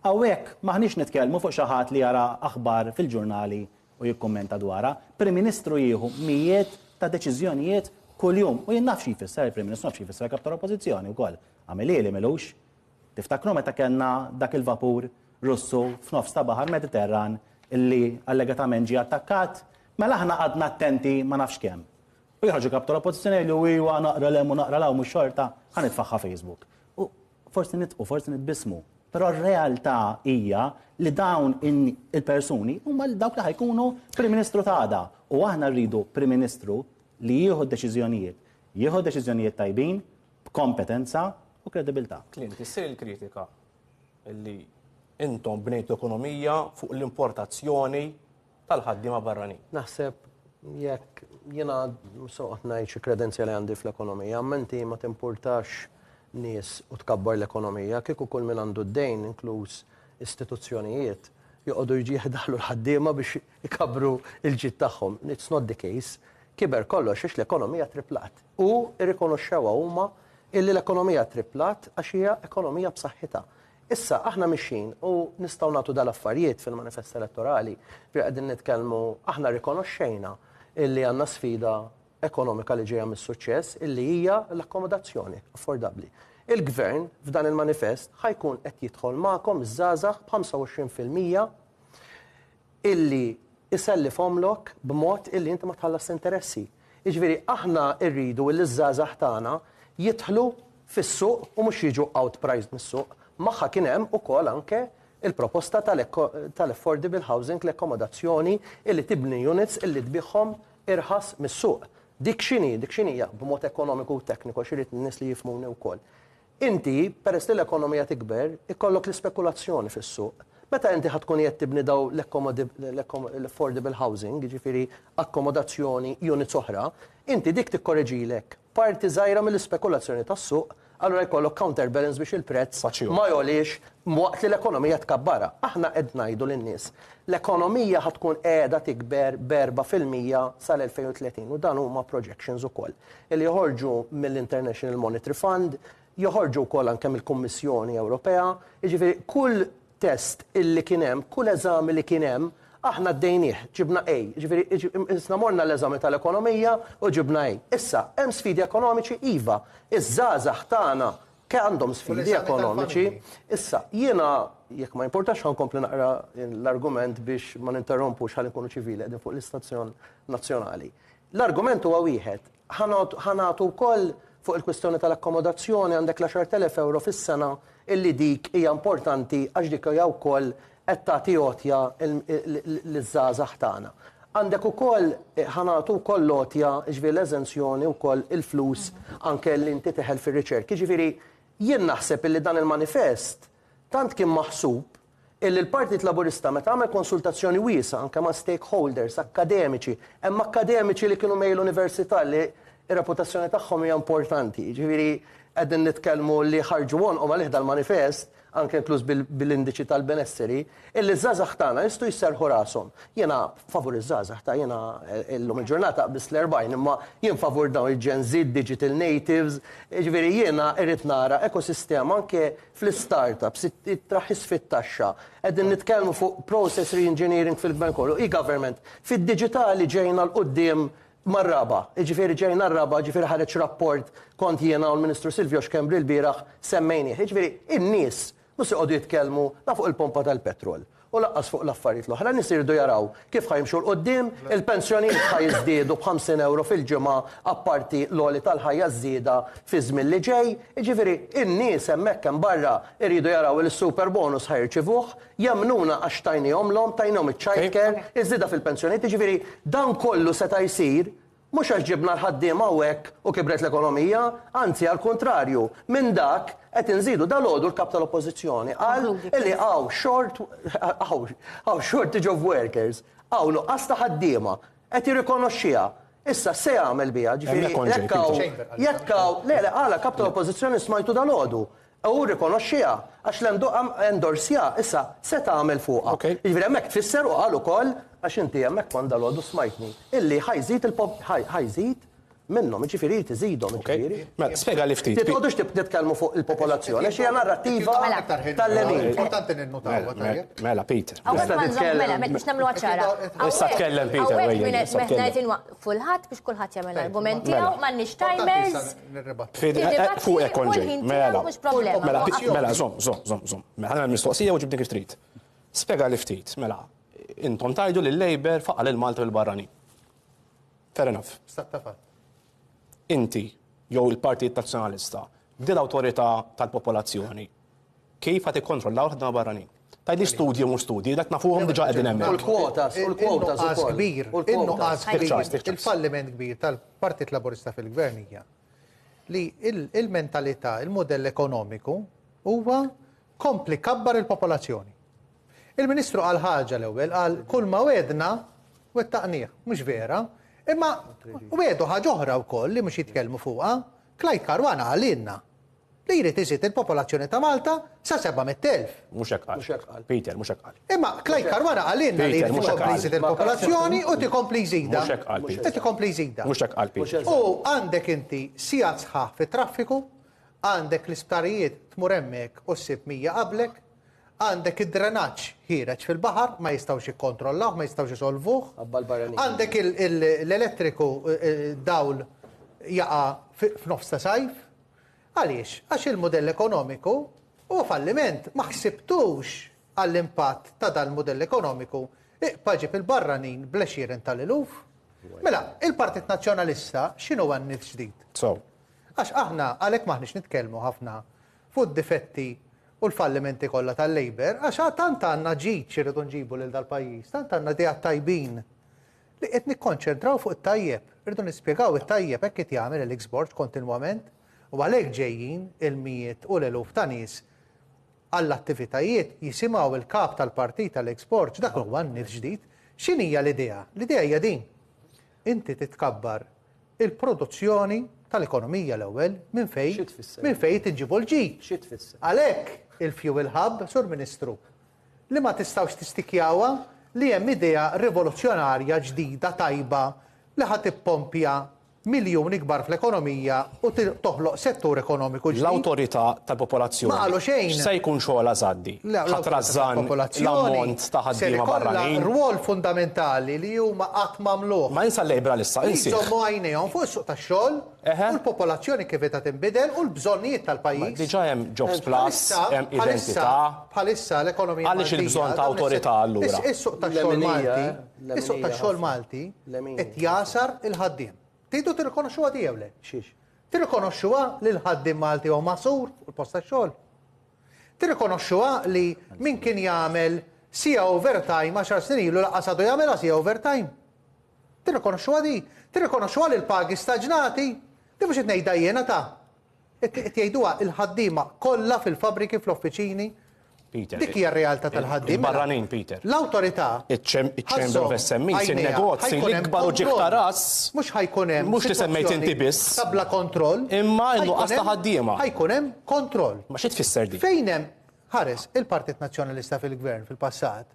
Hawnhekk maħniex nitkellmu fuq xi ħadd li jara aħbar fil-ġurnali u jikkummenta dwarha. Prim Ministru jieħu mijiet ta' deċiżjonijiet kuljum. U jien naf xi jfisser il-Prim Ministru, naf xi jfisser kap tal-Oppożizzjoni wkoll. Għamel li milux. Tiftakru meta kellna dak il-vapur Russu f'nofs ta' baħar Mediterran illi allegatament ġie attakkat, mela aħna qadna attenti ma nafx kemm. U jħarġu kap tal-Oppożizzjoni li huwa naqra lem u naqra law mhux xorta ħanitfaħħa Facebook. U forsi nitbismu. Però r-realtà hija li dawn il-persuni huma dawk li ħajkunu Prim Ministru ta' għada. U aħna rridu Prim Ministru li jieħu deċiżjonijiet, jieħu deċiżjonijiet tajbin b'kompetenza u kredibilità. Clint, issir il-kritika illi intom bnejtu ekonomija fuq l-importazzjoni tal-ħaddiema barranin. Naħseb jekk jiena soqgħod ngħid xi kredenzjali għandi fl-ekonomija, menti ma timpurtax nies u tkabbar l-ekonomija, kieku kull min għandu d-dejn inkluż istituzzjonijiet joqogħdu jieħdaħlu l-ħaddiema biex ikabru il-ġid tagħhom. It's not the case. Kiber kollox għax l-ekonomija triplat. U irrikonoxxewha huma illi l-ekonomija triplat għax hija ekonomija b'saħħitha. Issa aħna mixin u nistgħu nagħtu dal-affarijiet fil-manifest elettorali fi qegħdin nitkellmu aħna rikonoxxejna illi għandna sfida ekonomika li ġejja mis-suċċess illi hija l-akkomodazzjoni affordabbli. Il-gvern f'dan il-manifest ħajkun qed jidħol magħkom iż-żgħażagħ b'25% illi isellifhomlok b'mod illi inti ma tħallas interessi. Jiġifieri aħna rridu illi ż-żgħażagħ tagħna jidħlu fis-suq u mhux jiġu outpriced mis-suq. Magħha kien hemm ukoll anke il-proposta tal-affordable housing l-akkomodazzjoni illi tibni units illi tbieħhom irħas mis-suq. Dik x'inhija b'mod ekonomiku u tekniku x'irid n-nies li jifhmuni wkoll. Inti peress li l-ekonomija tikber, ikollok l-ispekulazzjoni fis-suq. Meta inti ħatkun qed tibni daw l-affordable housing, jiġifieri akkomodazzjoni units oħra, inti dik tikkorreġilek parti żgħira mill-ispekulazzjoni tas-suq, allura jkollok counterbalance biex il-prezz ma jolix waqt li l-ekonomija tkabbara. Aħna qed ngħidu lin-nies. L-ekonomija ħatkun qiegħda tikber b'4% sal-2030 u dan huma projections ukoll. Illi joħorġu mill-International Monetary Fund, joħorġu wkoll anke mill-Kummissjoni Ewropea, jiġifieri kull test illi kien hemm, kull eżami li kien hemm, aħna ddejnieh, ġibna A. Ġifieri isna morna l-eżami tal-ekonomija u ġibna A. Issa hemm sfidi ekonomiċi iva. Iż-żgħażagħ tagħna ke għandhom sfidi ekonomiċi. Issa jiena jekk ma importax ħankompli naqra l-argument biex ma ninterrompux ħalli nkunu ċivili qegħdin fuq l-istazzjon nazzjonali. L-argument huwa wieħed. Ħanatu wkoll fuq il-kwestjoni tal-akkomodazzjoni għandek l-10,000 euro fis-sena illi dik hija importanti għax dik hija wkoll qed tagħti għotja liż-żgħażagħ tagħna. Għandek ukoll ħanatu wkoll lotja ġifieri l-eżenzjoni wkoll il-flus anke li inti teħel fir-riċerki. Ġifieri jien naħseb illi dan il-manifest tant kien maħsub illi l-Partit Laburista meta għamel konsultazzjoni wiesa anke ma' stakeholders akademiċi, hemm akademiċi li kienu mej l-università li ir-reputazzjoni tagħhom hija importanti. Ġifieri qegħdin nitkellmu li ħarġu wonqhom għalih dal-manifest anke inkluż bil-indiċi tal-benesseri, illi żgħażagħ tagħna jistgħu jserħu rashom. Jiena favur iż-żgħażagħ ta' jiena llum il-ġurnata biss l-40 imma jien favur dawn il-Gen Z, digital natives, jiġifieri jiena irrid nara ekosistema anke fl-startups, it-traħis fit-taxxa. Qegħdin nitkellmu fuq process re-engineering fil-gvern kollu, e-government. Fid-diġitali ġejna l-qudiem mar-raba, ġifieri ġejna r-raba, ġifieri ħareġ rapport kont jiena u l-Ministru Silvio Xkembri l-bieraħ semmejnieh. Ġifieri in-nies mhux iqogħdu jitkellmu la fuq il-pompa tal-petrol u laqqas fuq l-affarijiet l-oħra. Nies irridu jaraw kif ħajmxu l-qudiem, il-pensjonijiet ħajżdiedu b'50 euro fil-ġimgħa apparti l-għoli tal-ħajja żieda fi żmien li ġej. Ġifieri in-nies hemmhekk hemm barra irridu jaraw li s-super bonus ħajrċivuh, jemmnuna għax tajnihom iċ-childcare, iż-żieda fil-pensjonijiet. Ġifieri dan kollu seta' jsir mhux għax ġibna l-ħaddiem hawnhekk u kibret l-ekonomija, anzi għall-kontrarju, minn dak qed inżidu dalgħodu l-kap tal-Oppożizzjoni qal illi hawn shortage of workers, hawn nuqqas ta' ħaddiema qed jirrikonoxxiha. Issa se jagħmel biha, ġifieri jekk għala kap tal-Oppożizzjoni smajtu dalgħodu. U rikonoxxiha għax l-endorsja issa se tagħmel fuqha. Jiġifieri hemmhekk tfisser u qal ukoll għax inti hemmhekk kont dalgħodu smajtni illi ħajżid minnhom, ġifieri tiżidhom ġifieri. Spjega li ftit. Titqgħodux titkellmu fuq il-popolazzjoni għax hija narrattiva tal-lemin. Importanti ninnutaw. Mela Peter. Mela, biex nagħmlu ċara. Issa tkellem Peter wejja. Meħnajt kulħadd biex kulħadd jagħmel l-argumenti tiegħu m'għandniex timers. Fuq hekk konġej. Mela, żomm. Mela mistoqsija u ġibni kif trid. Spjega li ftit, mela. Intom tajdu li l-Labor faqal il-Malta u l-barranin. Fair enough. Inti, jew il-Partit Nazzjonalista, b'dil-awtorità tal-popolazzjoni, kif qed ikkontrollaw ħadna barranin? Tajdi studji mhux studji, dak nafuhom diġà qegħdin hemmhekk. U l-kwotas kbir, il-falliment kbir tal-Partit Laburista fil-Gvern hija li il-mentalità, il-modell ekonomiku huwa kompli kabbar il-popolazzjoni. Il-Ministru għal ħaġa l-ewwel qal kull ma wedna wettaqnieh, mhux vera, imma wedu ħaġa oħra wkoll li mhux jitkellmu fuqha, Klajt Karwana għalinna li jrid iżid il-popolazzjoni ta' Malta sa 700,000. Mhux hekk qal. Peter, mhux hekk qal. Imma Klajt Karwana għalinna li jrid tkompli jżid il-popolazzjoni u tikompli jżida. Mhux hekk qal, Peter. Tikompli jżida. Mhux hekk qal, Peter. U għandek inti sigħat sħaħ fit-traffiku, għandek l-isptarijiet tmur hemmhekk u ssib 100 qablek, għandek id-drenaġġ ħireġ fil-baħar, ma jistgħux jikkontrollaw, ma jistgħux isolvuh. Għandek l-elettriku dawl jaqa' f'nofs ta' sajf. Għaliex? Għax il-modell ekonomiku u falliment ma ħsibtux għall-impatt ta' dal-modell ekonomiku paġib il-barranin bl-20 tal-iluf. Mela, il-Partit Nazzjonalista x'inhu għan-nifs ġdid? Għax aħna għalhekk maħniex nitkellmu ħafna fuq difetti u l-fallimenti kollha tal-Labor, għax tant għandna ġid irridu nġibu lil dal-pajjiż, tant għandna dejat tajbin li qed nikkonċentraw fuq it-tajjeb, irridu nispjegaw it-tajjeb hekk qed jagħmel l-export kontinwament u għalhekk ġejjin il-mijiet u l-eluf ta' nies għall-attivitajiet jisimgħu il-kap tal-partit tal-export, dak huwa n-nifs ġdid. X'inhija l-idea? L-idea hija din. Inti titkabbar il-produzzjoni tal-ekonomija l-ewwel minn fejn tinġibu l-ġid. Għalhekk il-Fuel Hub, Sur Ministru, li ma tistgħux tistikjawha li hemm idea rivoluzzjonarja ġdida tajba li ħad tippompja miljuni kbar fl-ekonomija u toħloq settur ekonomiku ġdid. L-awtorità tal-popolazzjoni. Ma qalu xejn. Se jkun xogħol żaddi. Ħatrażżan l-ammont ta' ħaddiema barranin. Rwol fundamentali li huma qatt mamluħ. Ma insa l-lejbra issa, insi. Jżommu għajnejhom fuq is-suq tax-xogħol u l-popolazzjoni kif qed tinbidel u l-bżonnijiet tal-pajjiż. Diġà hemm Jobs Plus, hemm identità. Bħalissa l-ekonomija. Għaliex il-bżonn ta' awtorità allura. Is-suq tax-xogħol Malti, is-suq tax-xogħol Malti qed jasar il-ħaddiem. Tidu tirrikonoxxuha tiegħu le? Xiex. Tirrikonoxxuha li l-ħaddiem Malti huwa masur u l-post tax-xogħol. Tirrikonoxxuha li min kien jagħmel sija overtime 10 snin ilu laqas għadu jagħmilha sija overtime. Tirrikonoxxuha di. Tirrikonoxxuha li l-pagi staġnati. Di mhux qed ngħidha jiena ta'. Qed jgħiduha l-ħaddiema kollha fil-fabbriki fl-uffiċini. Dik hija r-realtà tal-ħaddiem. Barranin, Peter. L-awtorità. Iċ-Chamber of SMEs, in-negozji li kbar u ġieħ ta' ras. Mhux ħajkun hemm. Mhux li semmejt inti biss. Tabla kontroll. Imma innuqqas ta' ħaddiema. Ħajkun hemm kontroll. Ma xi tfisser di? Fejn hemm ħares il-Partit Nazzjonalista fil-Gvern fil-passat,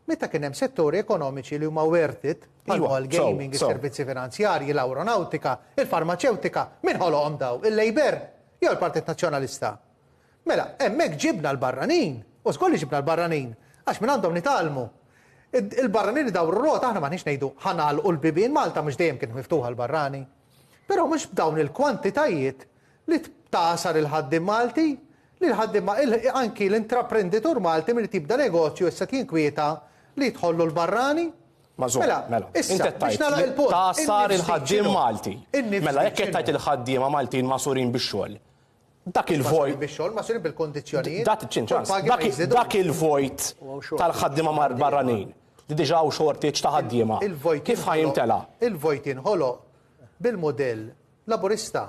meta kien hemm setturi ekonomiċi li huma wertit, bħal gaming, is-servizzi finanzjarji, l-aeronautika, il-farmaceutika, min ħoloqhom daw? Il-Labor jew il-Partit Nazzjonalista? Mela, hemmhekk ġibna l-barranin, u skolli ġibna l-barranin, għax minn għandhom nitalmu. Il-barranin dawru r-rota, aħna maħniex ngħidu ħanalqu l-bibien, Malta mhux dejjem kien miftuħa l-barrani. Però mhux b'dawn il-kwantitajiet li tasar il-ħaddim Malti, li l-ħaddim anki l-intraprenditur Malti milli tibda negozju issa tinkwieta li tħollu l-barrani. Mela, inti tajt tasar il-ħaddim Malti. Mela, jekk tajt il-ħaddiema Maltin masurin bix-xogħol. Dak il-vojt. Bix-xogħol ma sir bil-kondizzjonijiet. Dak il-vojt tal-ħaddiema barranin li diġà hawn xortiġ ta' ħaddiema. Kif ħajimtela? Il-vojt inħoloq bil-modell laburista.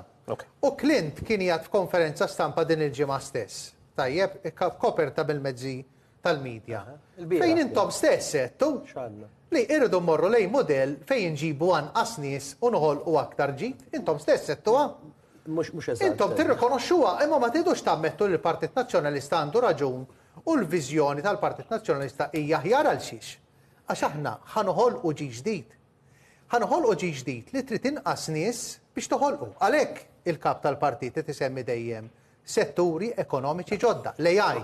U Clint kien jgħid f'konferenza stampa din il-ġimgħa stess. Tajjeb, koperta bil-mezzi tal-medja. Fejn intom stess settu li irridu mmorru lejn modell fejn nġibu anqas nies u noħolqu aktar ġid, intom stess settuha. Intom tirrikonoxxuha, imma ma tidux tammettu li l-Partit Nazzjonalista għandu raġun u l-viżjoni tal-Partit Nazzjonalista hija aħjar għal xiex. Għax aħna ħanoħolqu ġi ġdid. Ħanoħolqu ġi ġdid li trid inqas nies biex toħolqu. Għalhekk il-kap tal-partit qed isemmi dejjem setturi ekonomiċi ġodda, l-AI,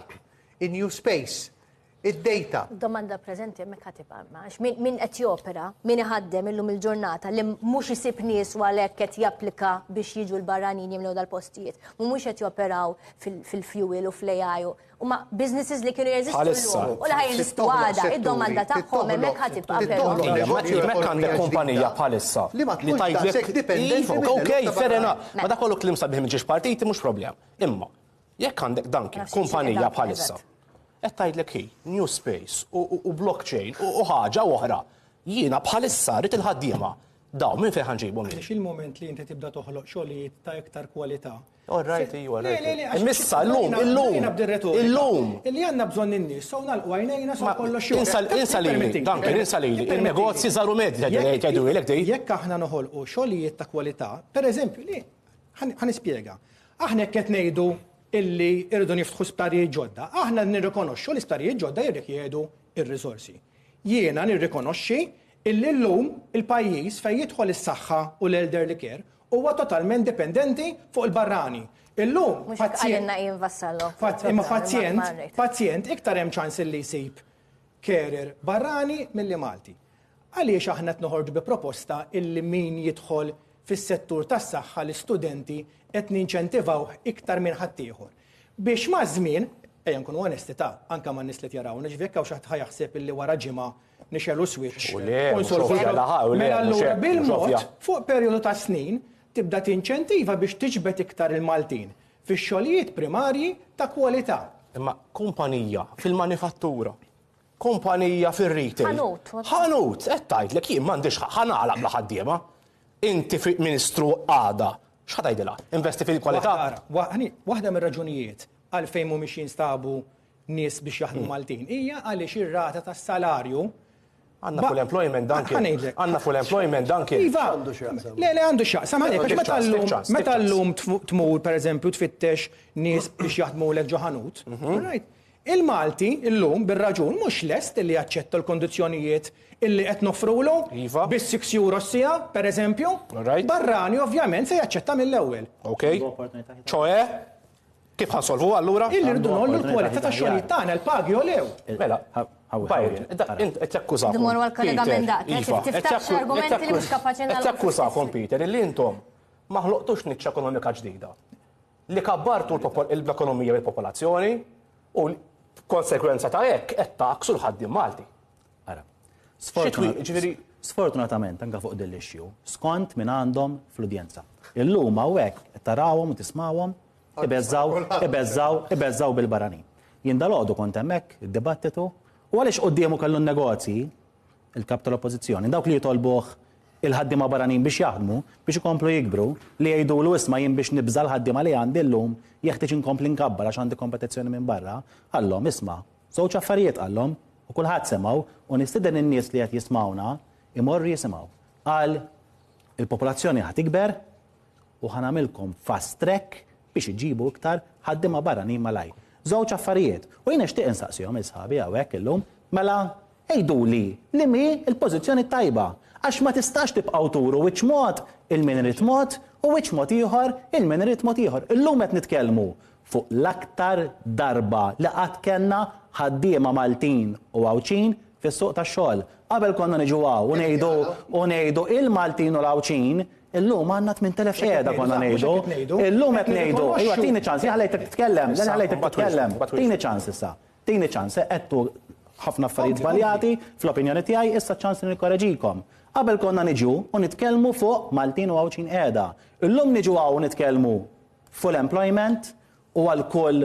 in-new space, id-data. Domanda preżenti hemmhekk ħatibqa' għax min qed jopera, min iħaddem illum il-ġurnata li mhux isib nies u għalhekk qed japplika biex jiġu l-barranin jimlew dal-postijiet. Mhux qed joperaw fil-fuel u fl-AI huma businesses li kienu jeżistu llum u li ħajjeżistu għada, id-domanda tagħhom hemmhekk ħatibqa' però. Hemmhekk għandek kumpanija bħalissa li tgħidlek okej, fair enough, ma dak kollu klim sabiħ minn ġiex partiti mhux problem. Imma jekk għandek danki kumpanija bħalissa qed tgħidlek hi, new space u blockchain u ħaġa oħra. Jiena bħalissa rid il-ħaddiema Daw, minn fejn ħanġibu minn? Għaliex il-moment li inti tibda toħloq xogħlijiet ta' iktar kwalità. All right. Imissa, illum. Illi għandna bżonn in-nies, sew nagħlqu għajnejna sew kollox xogħol. Insa lili, Duncan, insa lili. Il-negozji żaru medja jgħidu ilek dej. Jekk aħna noħolqu xogħlijiet ta' kwalità, pereżempju, li ħanispjega. Aħna jekk qed ngħidu illi irridu niftħu sptarijiet ġodda, aħna nirrikonoxxu li sptarijiet ġodda jirrikjedu ir-riżorsi. Jiena nirrikonoxxi illi llum il-pajjiż fejn jidħol is-saħħa u l-elderly care huwa totalment dipendenti fuq il-barrani. Illum pazjent iktar hemm ċans illi jsib carer barrani milli Malti. Għaliex aħna qed noħorġu bi proposta illi min jidħol fis-settur tas-saħħa l-istudenti qed ninċentivaw iktar minn ħaddieħor. Biex ma' żmien, ejja nkunu onestità, anke man nies li jarawna, ġifieri hawn xi ħadd ħajaħseb illi wara ġimgħa nixelu switch. Mela allura bil-mod fuq perjodu ta' snin tibda tinċentiva biex tiġbed iktar il-Maltin fix-xogħlijiet primarji ta' kwalità. Imma kumpanija fil-manifattura, kumpanija fir-retail. Ħanut, qed tgħidlek jien m'għandix ħanaqlaq bla ħaddiema. Inti Ministru għada, x'ħatajdilha? Investi fil-kwalità. Waħda mir-raġunijiet għalfejn mhumiex jinstabu nies biex jaħdmu Maltin hija għaliex ir-rata tas-salarju għandna full employment Duncan. Iva, le għandu x'jaqsam għalhekk għax meta llum tmur pereżempju tfittex nies biex jaħdmu lek ġo ħanut. Il-Malti illum bir-raġun mhux lest li jaċċetta l-kondizzjonijiet illi qed nofrulu bis-6 euro s-sija, pereżempju, barrani ovvjament se jaċċetta mill-ewwel. Okej. ċoe, kif ħansolvu allura? Illi rridu nollu l-kwalità tax-xogħlijiet tagħna l-pagi jew. Mela, qed jakkużakom. Dimorru għall-kollega Mendat, tiftaħx argumenti li mhux kapaċi nagħmlu. Qed jakkużakom Peter illi intom ma ħloqtux niċċa ekonomika ġdida. Li kabbartu l-ekonomija bil-popolazzjoni u konsekwenza ta' hekk qed taqsu l-ħaddiem Malti. Sfortunatament anke fuq din l-issue, skont minn għandhom fl-udjenza. Illum hawnhekk qed tarawhom u tismawhom ibeżżaw bil-baranin. Jien dalgħodu kont hemmhekk id-dibattitu u għaliex qudiemu kellu n-negozji il-kap tal-Oppożizzjoni dawk li jitolbuh il-ħaddiema barranin biex jaħdmu biex ikomplu jikbru li jgħidulu isma' jien biex nibża l-ħaddiema li għandi llum jeħtieġ inkompli nkabbar għax għandi kompetizzjoni minn barra, għallhom isma' żewġ affarijiet għallhom u kulħadd semgħu u nistieden in-nies li qed jismawna imorru jisimgħu. Qal il-popolazzjoni ħad tikber u ħanamilkom fast track biex iġibu iktar ħaddiema barranin malaj. Żewġ affarijiet. U jien nixtieq insaqsihom isħabi hawnhekk illum mela ejduli li mi l-pożizzjoni tajba għax ma tistax tibqgħu turu wiċċ mod il-min irid mod u wiċċ mod ieħor il-min irid mod ieħor. Illum qed nitkellmu fuq l-aktar darba li qatt kellna ħaddiema Maltin u Għawċin fis-suq tax-xogħol. Qabel konna niġu u ngħidu il-Maltin u l-Għawċin, illum għandna 8,000 qiegħda konna ngħidu. Illum qed ngħidu, ejwa tini ċans, ħallejtek titkellem, tini ċans issa. Tini ċans, qedtu ħafna affarijiet żbaljati fl-opinjoni tiegħi issa ċans li nikkoreġikom. Qabel konna niġu u nitkellmu fuq Maltin u Għawċin qiegħda. Illum niġu u nitkellmu full employment u għal kull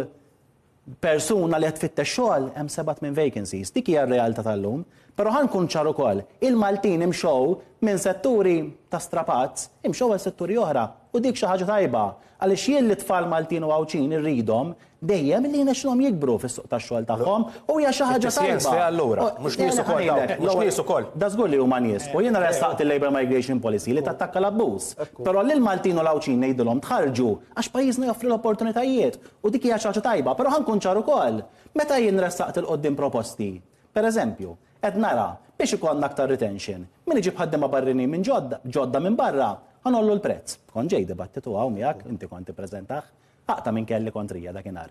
persuna li qed tfittex xogħol hemm 7 vacancies. Dik hija r-realtà tal-lum. Però ħankun ċar ukoll, il-Maltin imxew minn setturi ta' strapazz imxew għal setturi oħra u dik xi ħaġa tajba. Għaliex jien li tfal Maltin u Għawċin irridhom dejjem li jinexxilhom jikbru fis-suq tax-xogħol tagħhom u hija xi ħaġa tajba. Mhux nies ukoll. Da żgur li huma nies. U jiena ressaqt il-Labour Migration Policy li tattakka l-abbuż. Però lil Maltin u l-Għawċin ngħidulhom tħarġu għax pajjiżna joffri l-opportunitajiet u dik hija xi ħaġa tajba, però ħankun ċar ukoll. Meta jien ressaqt il-qoddim proposti, pereżempju, qed nara biex ikollna aktar retention, min iġib ħaddiema barranin minn ġodda minn barra, ħanollu l-prezz. Kont ġej dibattitu hawn miegħek, inti kont tippreżentaħ, aqta minn kelli kontrija dakinhar.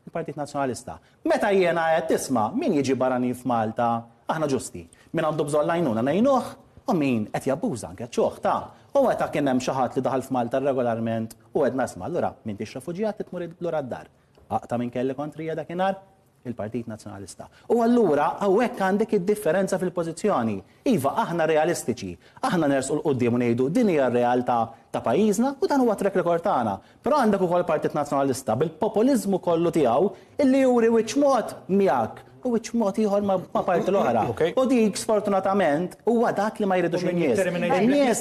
Il-Partit Nazzjonalista. Meta jiena qed tisma' min jiġi barranin f'Malta, aħna ġusti. Min għandu bżonn lajnuna ngħinuh u min qed jabbuża anke ċoħta. U meta kien hemm xi ħadd li daħal f'Malta regolarment u qed nasma' allura m'intix refuġjat titmur lura d-dar. Aqta minn kelli kontrija dakinhar il-Partit Nazzjonalista. U allura hawnhekk għandek id-differenza fil-pożizzjoni. Iva, aħna realistiċi, aħna nersqu l-qudiem u ngħidu din hija r-realtà ta' pajjiżna u dan huwa track record tagħna. Però għandek ukoll Partit Nazzjonalista bil-populiżmu kollu tiegħu illi juri wiċċ mod miegħek u wiċċ mod ieħor ma' parti l-oħra. U dik sfortunatament huwa dak li ma jridux in-nies. In-nies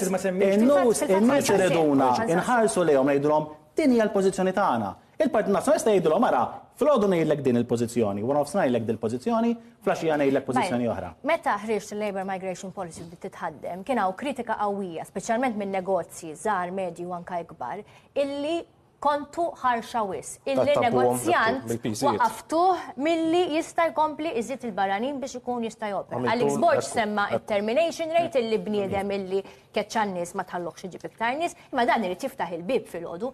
iriduna inħarsu lejhom ngħidulhom din hija l-pożizzjoni tagħna. Il-Partit Nazzjonalista jgħidulhom ara, fl-għodu ngħidlek din il-pożizzjoni, wara nofs ngħidlek din il-pożizzjoni, flaxija ngħidlek pożizzjoni oħra. Meta ħriġ il-Labour Migration Policy bdiet titħaddem, kien hawn kritika qawwija, speċjalment minn negozji żgħar, medji u anke ikbar, illi kontu ħarxa wis. Illi negozjant waqaftuh milli jista' jkompli iżid il-barranin biex ikun jista' jopera. Alex Borg semma il-termination rate illi bniedem illi keċċan nies ma tħalluhx iġib iktar nies, imma dan irid jiftaħ il-bib fil-għodu.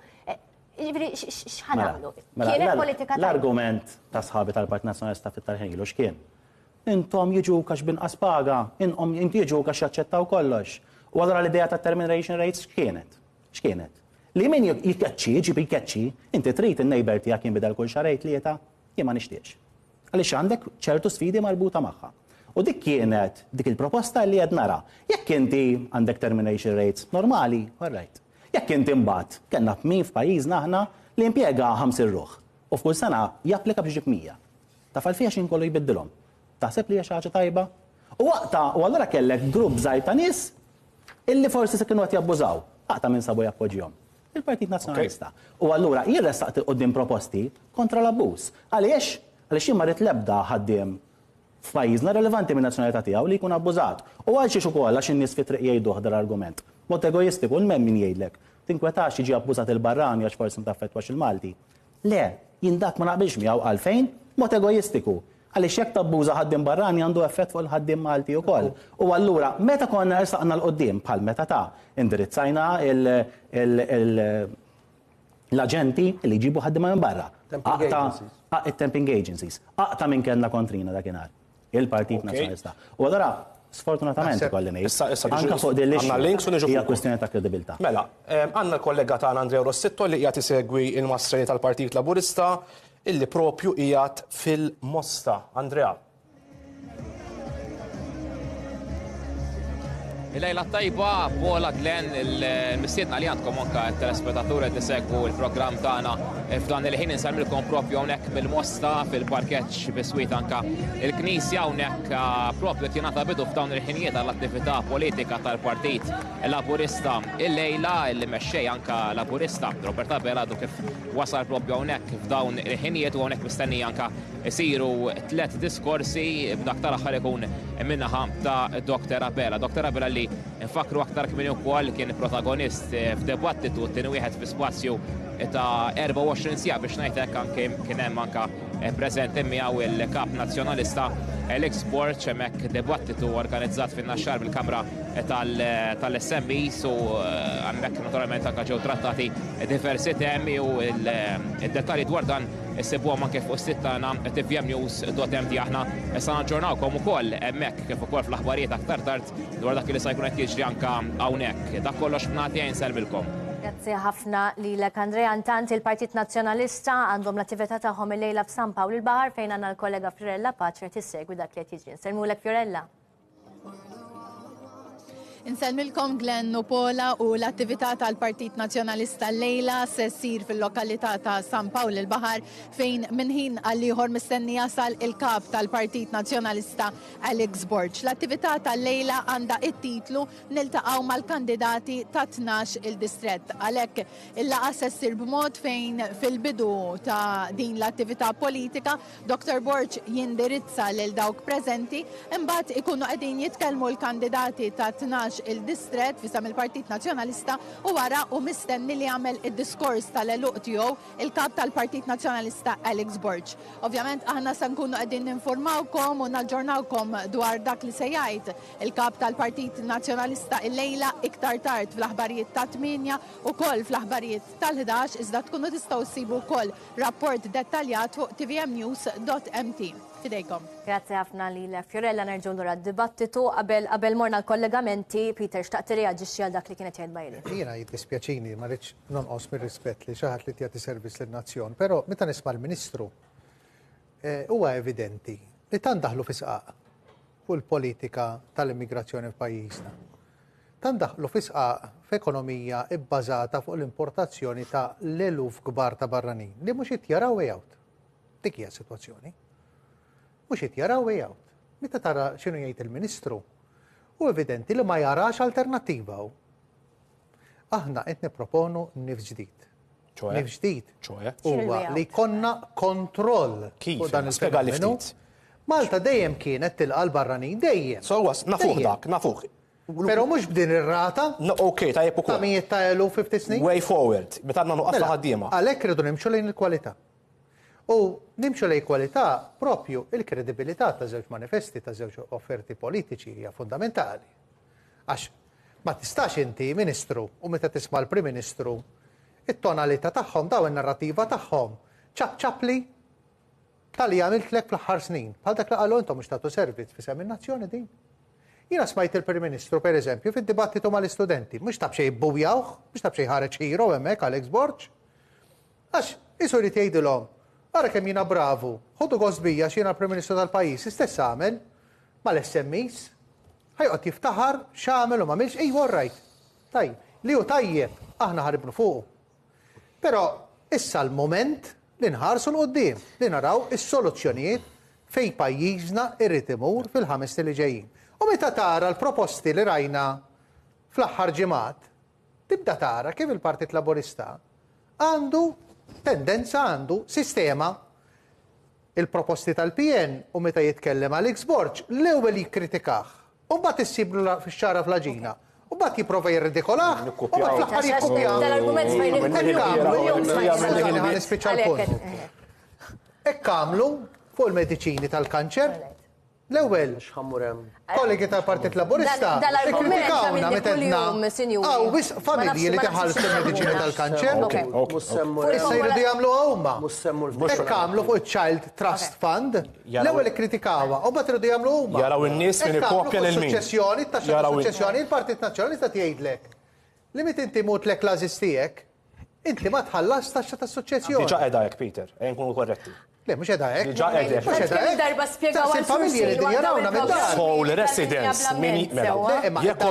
X'ħanamlu? Kienet politika l-argument ta' sħabi tal-Partit Nazzjonalista fit-tarħilu x'kien? Intom jiġu kax binqas paga, inti jiġu kax jaċċettaw kollox. U allura l-idea ta' termination rates x'kienet? Li min jikkeċċi, ġibi jikkeċċi, inti trid in-neighbor tiegħek jinbidel kull xarejn tlieta, jien ma nixtieqx. Għaliex għandek ċertu sfidi marbuta magħha. U dik kienet dik il-proposta li qed nara. Jekk inti għandek termination rates normali, all right. Jekk inti mbagħad kellna min f'pajjiżna aħna li impjega 50 ruħ u f'kull sena japplika biex ġib 100. Taf għalfejn xi nkollu jbiddilhom. Taħseb li hija xi ħaġa tajba? U waqta u allura kellek grupp żgħir ta' nies illi forsi se kienu qed jabbużaw. Aqta min sabu jappoġġjahom. Il-Partit Nazzjonalista. U allura jien ressaqt qudiem proposti kontra l-abbuż. Għaliex? Għaliex jien marit l-ebda ħaddiem f'pajjiżna relevanti minn nazzjonalità tiegħu li jkun abbużat. U għal xiex ukoll għax in-nies fi triq jgħidu ħdar argument. Mod egoistiku, l-mem min jgħidlek. Tinkwetax jiġi abbużat il-barrani għax forsi mtaffettwax il-Malti. Le, jien dak ma naqbilx miegħu għalfejn mod egoistiku. Għaliex jekk tabbuża ħaddiem barrani għandu effett fuq il-ħaddiem Malti wkoll. U allura meta konna ersaqna l-qoddim bħal meta ta' indirizzajna l-aġenti li jġibu ħaddiema minn barra. Temping agencies. Aqta minn kellna kontrina dakinhar. Il-Partit Nazzjonalista. U allura sfortunatament kolli ngħid. Anke fuq din l-ixju hija kwestjoni ta' kredibilità. Mela, għandna l-kollega tagħna Andrea Rossitto li qiegħed isegwi l-mastreni tal-Partit Laburista illi propju qiegħed fil-Mosta. Andrea. Il-lejla tajba, Paula Glenn, il-mistiedna li għandkom anka il-telespettaturi li segwu il-programm tagħna f'dan il-ħin insalmilkom propju hawnhekk bil-Mosta fil-parkeġġ biswiet anka il-Knisja hawnhekk propju tingħata bidu f'dawn il-ħinijiet għall-attività politika tal-Partit Laburista. Il-lejla il-mexxej anka Laburista Robert Abela għadu kif wasal propju hawnhekk f'dawn il-ħinijiet u hawnhekk mistenni anka isiru 3 diskorsi b'dak aħħar ikun minnaħa ta' Dr. Abela. Dr. Abela li infakru aktar kmini ukoll kien protagonist f'debattitu t-tieni wieħed fi spazju ta' 24 sija biex ngħidlek anke kien hemm anke preżenti miegħu il-Kap Nazzjonalista Alex Borg hemmhekk debattitu organizzat fin-naxxar bil-Kamra tal-SMEs u hemmhekk naturalment anke ġew trattati diversi temi u il-dettalji dwar dan issibuhom anke fuq is-sit tagħna tvmnews.md aħna issa naġġornawkom ukoll hemmhekk kif ukoll fl-aħbarijiet aktar tard dwar dak li se jkun qed jiġri anke hawnhekk. Dak kollox f'nagħti nselmilkom. Grazzi ħafna lilek Andrea. Intant il-Partit Nazzjonalista għandhom l-attività tagħhom il-lejla f'San Pawl il-Baħar fejn għandna l-kollega Fiorella Paċer tissegwi dak li qed jiġri. Nselmulek Fiorella. Inselmilkom Glenn u Paula u l-attività tal-Partit Nazzjonalista l-lejla se ssir fil-lokalità ta' San Pawl il-Baħar fejn minħin għall-ieħor mistenni jasal il-kap tal-Partit Nazzjonalista Alex Borg. L-attività tal-lejla għandha it-titlu niltaqgħu mal-kandidati ta' 12 il-distrett. Għalhekk il-laqgħa se ssir b'mod fejn fil-bidu ta' din l-attività politika Dr. Borg jindirizza lil dawk preżenti imbagħad ikunu qegħdin jitkellmu l-kandidati ta' 12 il-distret fisam il-Partit Nazzjonalista u wara u mistenni li għamel id-diskors tal-eluq tiegħu il-kap tal-Partit Nazzjonalista Alex Borg. Ovvjament aħna se nkunu qegħdin ninformawkom u naġġornawkom dwar dak li se jgħid il-kap tal-Partit Nazzjonalista il-lejla iktar tard fl-aħbarijiet ta' 8 u koll fl-aħbarijiet tal-11 iżda tkunu tistgħu ssibu wkoll rapport dettaljat fuq tvmnews.mt. Fidejkom. Grazie ħafna lilek Fiorella, nerġgħu lura d-dibattitu qabel morna l-kollegamenti. Peter, xtaqt reaġixxi għal dak li kienet jgħid Bajli. Jiena jiddispjaċini ma rridx nonqos mir-rispett li xi ħadd li tagħti servizz lin-nazzjon, però meta nisma' l-Ministru huwa evidenti li tant daħlu fisqaq fuq il-politika tal-immigrazzjoni f'pajjiżna. Tant daħlu fisqaq f'ekonomija bbażata fuq l-importazzjoni ta' l-eluf kbar ta' barranin li mhux jittjaraw way out. Dik hija s-sitwazzjoni. mhux qed jaraw way out. Meta tara x'inhu jgħid il-Ministru, u evidenti li ma jarax alternattiva. Aħna qed nipproponu nifs ġdid. Nifs ġdid huwa li jkollna kontroll fuq dan il-fenomenu. Malta dejjem kienet tilqa' l-barranin, dejjem. Nafuh dak, nafuh. Però mhux b'din ir-rata. Okej, tajjeb ukoll. Ta' mijiet ta' eluf 50 snin. Way forward, meta għandna nuqqas ta' ħaddiema. Għalhekk irridu nimxu lejn il-kwalità. U nimxu lejn kwalità propju il-kredibilità ta' żewġ manifesti ta' żewġ offerti politiċi hija fundamentali. Għax ma tistax inti Ministru u meta tisma' l-Prim Ministru it-tonalità tagħhom daw in-narrattiva tagħhom ċabċapli tal-li għamiltlek fl-aħħar snin. Bħal dak li qalu intom mhux tagħtu servizz fisem in-nazzjoni din. Jiena smajt il-Prim Ministru, pereżempju, fid-dibattitu mal-istudenti, mhux tab xejn bujawh, mhux tab xejn ħareġ ħiro hemmhekk Alex Borg. Għax isu jrid jgħidilhom, ara kemm jiena bravu, ħodu gost bija x'jiena l-Prim Ministru tal-pajjiż, istess għamel mal-SMEs, ħajqgħod jiftaħar x'għamel u m'għamilx, all right. Tajjeb, li hu tajjeb, aħna ħaribnu fuqu. Però issa l-moment li nħarsu l-qoddim, li naraw is-soluzzjonijiet fejn pajjiżna irrid imur fil-5 li ġejjin. U meta tara l-proposti li rajna fl-aħħar ġimgħat, tibda tara kif il-Partit Laburista għandu tendenza, għandu sistema. Il-proposti tal-PN u meta jitkellem Alex Borg l-ewwel jikkritikah. U mbagħad issiblu fix-xara fl-aġina. U mbagħad jipprova jirridikolah. U mbagħad fl-aħħar jikkupjaw. Dal-argument hekk għamlu fuq il-mediċini tal-kanċer. L-ewwel, kollegi tal-Partit Laburista ikkritikawna meta wis familji li teħallsu l-mediċini tal-kanċer. Issa jridu jagħmluha huma. Hekk għamlu fuq il-Child Trust Fund. L-ewwel ikkritikawha, u mbagħad iridu jagħmlu huma. Jaraw in-nies min ikkopja lil min. Suċċessjoni, taxxa ta' suċċessjoni, il-Partit Nazzjonalista tgħidlek. Li meta inti mutlek l-għażiż tiegħek, inti ma tħallas taxxa ta' suċċessjoni. Diġà qiegħda hekk, Peter, nkunu korretti. Le, mux edha ek. Diġà qiegħda hekk. Mux edha ek. Darba spjegaw għal il-familji li jarawna minn Sole residence. Jekk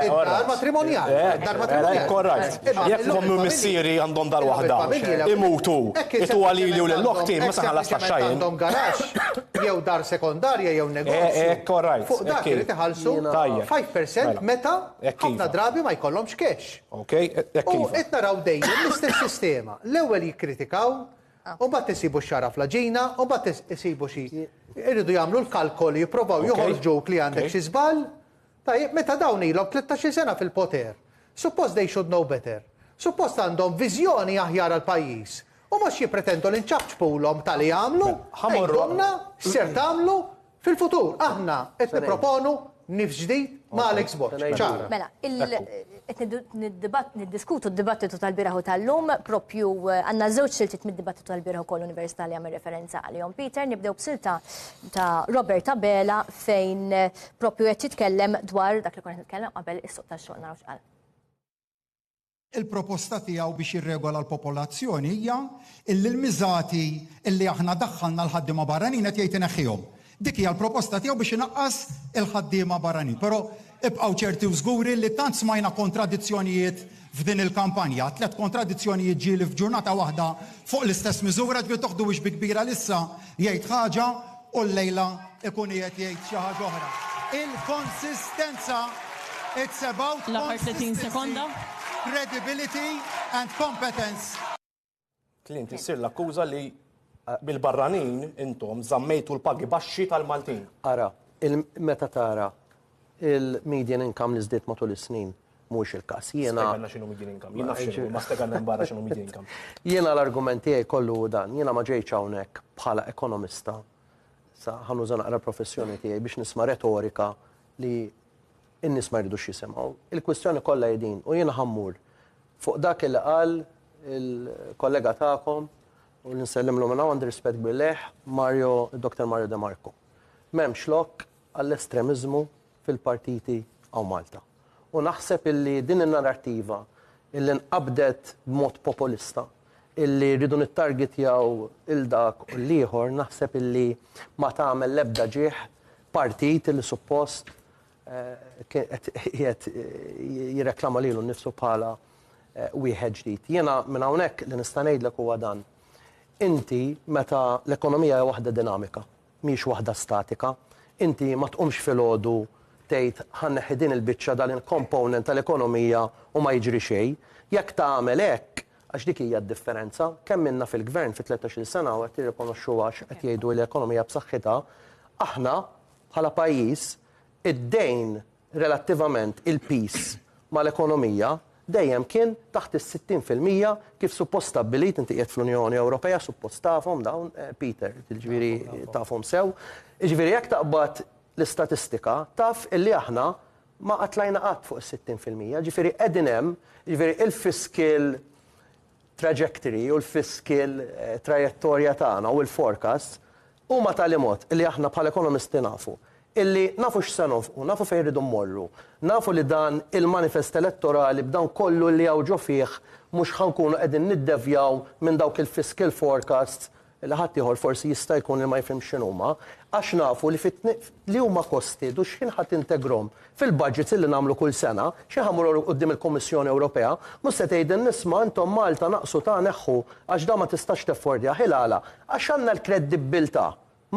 dar matrimonjal. Dar matrimonjal. Korrekt. Jekk ommu missieri għandhom dar waħda. Imutu. Itu għalili u l-loħti ma saħallas ta' xajn. Għandhom garax, jew dar sekondarja jew negozju. Korrekt. Fuq dak irid iħallsu 5% meta ħafna drabi ma jkollhomx cash. Okej, U qed naraw dejjem l-istess sistema. L-ewwel jikkritikaw, u bat isibu xara fl-ġina, u bat isibu xi. Irridu jagħmlu l-kalkoli, jipprovaw joħorġuk li għandek xi żball. Tajjeb, meta dawn ilhom 13 sena fil-poter. Suppost they should know better. Suppost għandhom viżjoni aħjar għall-pajjiż. U mhux jippretendu li nċabċpulhom tal-li jagħmlu, ħamorromna x'ser tagħmlu fil-futur. Aħna qed nipproponu nifs ġdid ma' Alex Borg. Mela, niddiskutu d-dibattitu tal-biraħu tal-lum, propju għanna żewġ siltiet mid-dibattitu tal-biraħu kol Università li għamil referenza għalihom. Peter, nibdew b'silta ta' Robert Abela fejn propju qed jitkellem dwar dak li kont nitkellem qabel is-suq tax-xogħol naraw x'qal. Il-proposta tiegħu biex jirregola l-popolazzjoni hija illi l-miżati illi aħna daħħalna l-ħaddiema barranin qed jgħid ineħħihom. Dik hija l-proposta tiegħu biex inaqqas il-ħaddiema barranin. Però ibqgħu ċerti żguri li tant smajna kontradizzjonijiet f'din il-kampanja. 3 kontradizzjonijiet ġieli f'ġurnata waħda fuq l-istess miżura ġbir toħdu biex bi kbira lissa jgħid ħaġa u l-lejla ikun qiegħed jgħid xi ħaġa oħra. Il-konsistenza it's about credibility and competence. Klient issir l-akkuża li bil-barranin intom żammejtu l-pagi baxxi tal-Maltin. Ara, meta tara il-median income li żdied matul is-snin mhux il-każ. Jiena x'inhu median income. Jien naf x'inhu, ma steganna barra x'inhu median income. Jiena l-argument tiegħi kollu dan, jiena ma ġejtx hawnhekk bħala ekonomista. Sa ħanuża naqra professjoni tiegħi biex nisma' retorika li n-nies ma jridux jisimgħu. Il-kwistjoni kollha jedin u jiena ħammur fuq dak li qal il-kollega tagħkom u l-nsellimlu minna għand rispett bil-leħ Dr. Mario De Marco. M'hemmx lok għall-estremizmu fil-partiti għaw Malta. U naħseb illi din il-narrativa illi nqabdet b'mod populista, illi rridu nittargetjaw il-dak u l-ieħor, naħseb illi ma tagħmel l-ebda ġieħ partit illi suppost jirreklama lilu nnifsu bħala wieħed ġdid. Jiena minn hawnhekk li nista' ngħidlek huwa dan. Inti meta l-ekonomija hija waħda dinamika mhix waħda statika. Inti ma tqumx filgħodu tgħid ħanneħħi din il-biċċa dal-component tal-ekonomija u ma jiġri xejn. Jekk tagħmel hekk, għax dik hija d-differenza, kemm minna fil-gvern fi 13-il sena u qed jirrikonoxxu għax qed jgħidu li l-ekonomija b'saħħitha, aħna bħala pajjiż id-dejn relattivament il-peace mal-ekonomija dejjem kien taħt is-60% kif suppost stabbilit inti qiegħed fl-Unjoni Ewropea, suppost tafhom dawn Peter, jiġifieri tafhom sew. Jiġifieri jekk taqbad l-istatistika taf illi aħna ma qatlajna qatt fuq is-60%, jiġifieri qegħdin hemm, jiġifieri il-fiscal trajectory u l-fiscal trajettorja tagħna u l-forecast huma tal-imod illi aħna bħala ekonomisti nafu illi nafu x'se nofqu, nafu fejn rridu mmorru, nafu li dan il-manifest elettorali b'dan kollu li hawn fih mhux ħankunu qegħdin niddevjaw minn dawk il-fiscal forecasts li ħadd ieħor forsi jista' jkun li ma jifhimx x'inhuma, għax nafu li huma kosti u x'in ħadd integrom fil-budgets li nagħmlu kull sena, x'in ħamuru quddiem il-Kummissjoni Ewropea, mhux se tgħidin nisma' intom Malta naqsu ta' neħħu għax dan ma tistax teffordja ħilala, għax għandna l-kredibilità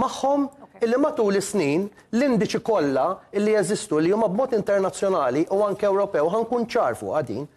magħhom illi matul is-snin l-indiċi kollha illi jeżistu li huma b'mod internazzjonali u anke Ewropew ħankun ċarfu għadin.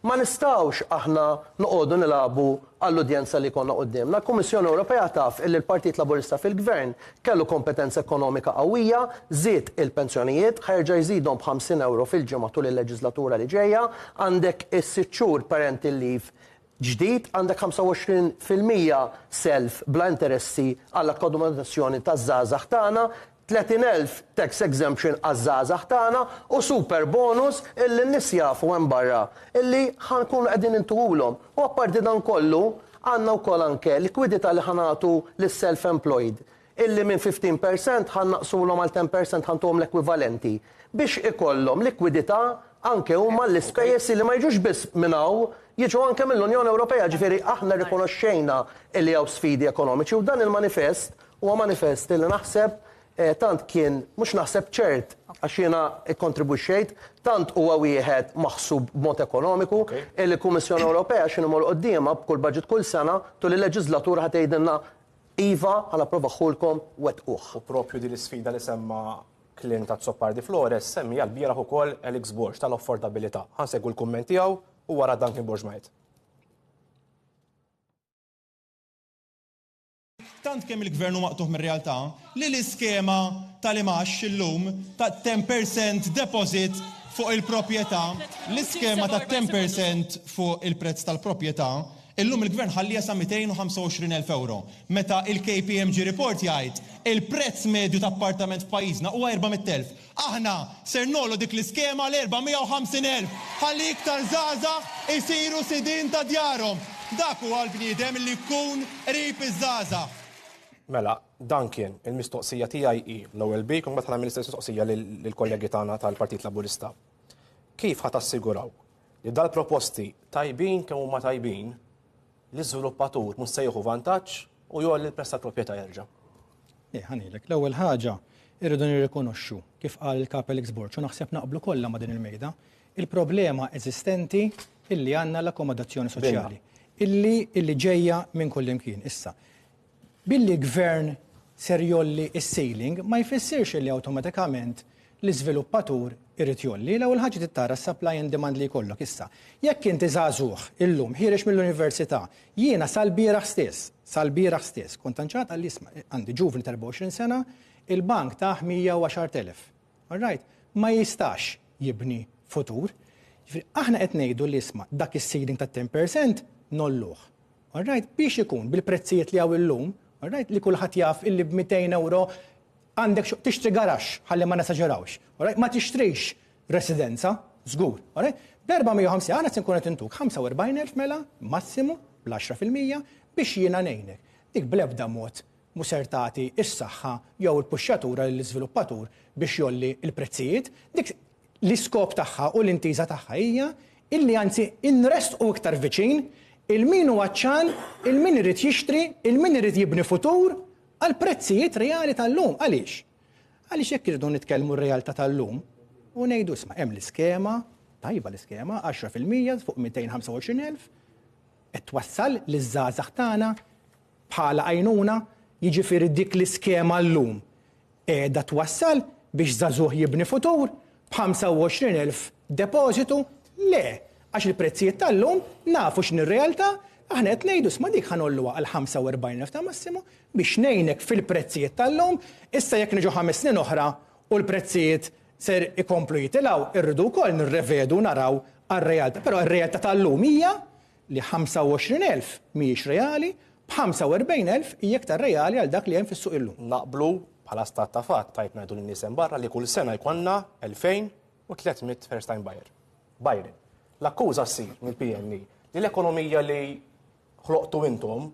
Ma nistgħux aħna noqogħdu nilagħbu għall-udjenza li konna qudiemna. L-Kummissjoni Ewropea taf illi l-Partit Laburista fil-Gvern kellu kompetenza ekonomika qawwija, żied il-pensjonijiet, ħerġa' jżidhom b'50 € fil-ġimgħa tul il-leġislatura li ġejja, għandek is-sitt xhur parental leave ġdid, għandek 25% self bla interessi għall-akkomodazzjoni taż-żgħażagħ tagħna, 30,000 tax exemption għaż-żgħażagħ tagħna u super bonus illi n-nies jafu hemm barra illi ħankunu qegħdin intuhulhom. U apparti dan kollu għandna wkoll anke likwidità li ħanatu lis-self-employed illi minn 15% ħannaqsulhom għal 10% ħantuhom l-ekwivalenti biex ikollhom likwidità anke huma l-ispejjeż li ma jiġux biss minn hawn jiġu anke mill-Unjoni Ewropea, ġifieri aħna rikonoxxejna li hawn sfidi ekonomiċi u dan il-manifest huwa manifest li naħseb tant kien mhux naħseb ċert għax jiena ikkontribwixxejt, tant huwa wieħed maħsub b'mod ekonomiku li l-Kummissjoni Ewropea x'inhu mor qudiemha b'kull budget kull sena tul il-leġislatura ħad tgħidilna iva ħala provaħulkom wettquh. U propju din is-sfida li semma Klin ta' Zoppardi Flores semmi għal-bieraħ ukoll Alex Borg tal-affordabilità. Ħansegwu l-kumment tiegħu u wara Duncan Borg Majt. Tant kemm il-gvern hu maqtuħ mir-realtà li l-iskema tal-imax illum ta' 10% deposit fuq il-proprjetà, l-iskema ta' 10% fuq il-prezz tal-proprjetà, illum il-gvern ħallija sa' 225,000 €. Meta il-KPMG report jgħid il-prezz medju ta' appartament f'pajjiżna huwa 400,000. Aħna ser nollu dik l-iskema l-450,000. Ħalli iktar żgħażagħ isiru sidin ta' djarhom. Dak huwa l-bniedem li jkun qrib iż-żgħażagħ. Mela, dan kien il-mistoqsija tiegħi hi l-ewwel bik u mbagħad ħanagħmel mistoqsija lill-kollegi tagħna tal-Partit Laburista. Kif ħadd tassiguraw li dal-proposti tajbin kemm huma tajbin li żviluppatur mhux se jieħu vantaġġ u jolli l-prezz tal-proprjetà jerġa'? Ħanilek, l-ewwel ħaġa irridu nirrikonoxxu kif qal il-Kap Alex Borg u naħseb naqblu kollha ma' din il-mejda il-problema eżistenti illi għandna l-akkomodazzjoni soċjali illi ġejja minn kull imkien. Issa, billi gvern ser jolli is-ceiling ma jfissirx li awtomatikament l-iżviluppatur irrid jolli. L-ewwel ħaġa tittara s-supply and demand li jkollok issa. Jekk inti żagħżugħ illum ħirex mill-università, jiena sal-bieraħ stess, kontanċat għall-isma għandi ġuvni ta' 24 sena, il-bank ta' 110,000. Alright, ma jistax jibni futur. Aħna qed ngħidu l-isma dak is-ceiling ta' 10% nolluh. Alright, biex ikun bil-prezzijiet li hawn illum, alright, li kulħadd jaf illi b'200 € għandek tixtri garax ħalli ma nasaġerawx. Ma tixtrix residenza, żgur. B'450 għana se nkun qed intuk 45,000 mela massimu bl-10% biex jiena ngħinek. Dik bl-ebda mod musertati is-saħħa jew il-puxxatura lill-iżviluppatur biex jolli l-prezzijiet. Dik l-iskop tagħha u l-intiża tagħha hija illi anzi inrestqu iktar viċin il-min huwa ċan, il-min irid jixtri, il-min irid jibni futur għal prezzijiet reali tal-lum. Għaliex? Għaliex jekk irridu nitkellmu r-realtà tal-lum u ngħidu isma' hemm l-iskema, tajba l-iskema, 10% fuq 225,000, qed twassal liż-żgħażagħ tagħna bħala għajnuna Jiġifieri dik l-iskema llum qiegħda twassal biex żagħżugħ jibni futur b'25,000 depożitu? Le, għax il-prezzijiet tal-lum nafu x'in ir-realtà aħna qed ngħidu sma dik ħanolluha għal 45,000 ta' massimu biex ngħinek fil-prezzijiet tal-lum, issa jekk niġu 5 snin oħra u l-prezzijiet ser ikomplu jitilgħu, irridu wkoll nirrevedu naraw għar-realtà. Però r-realtà tal-lum hija li 25,000 mhijiex reali, b'45,000 hija aktar reali għal dak li hemm fis-suq illum. Naqblu bħala stat ta' fatt tajt ngħidu lin-nies hemm barra li kull sena jkollna 2,300 first time buyer. Bajrin. L-akkuża ssir mill-PNI li l-ekonomija li ħloqtu intom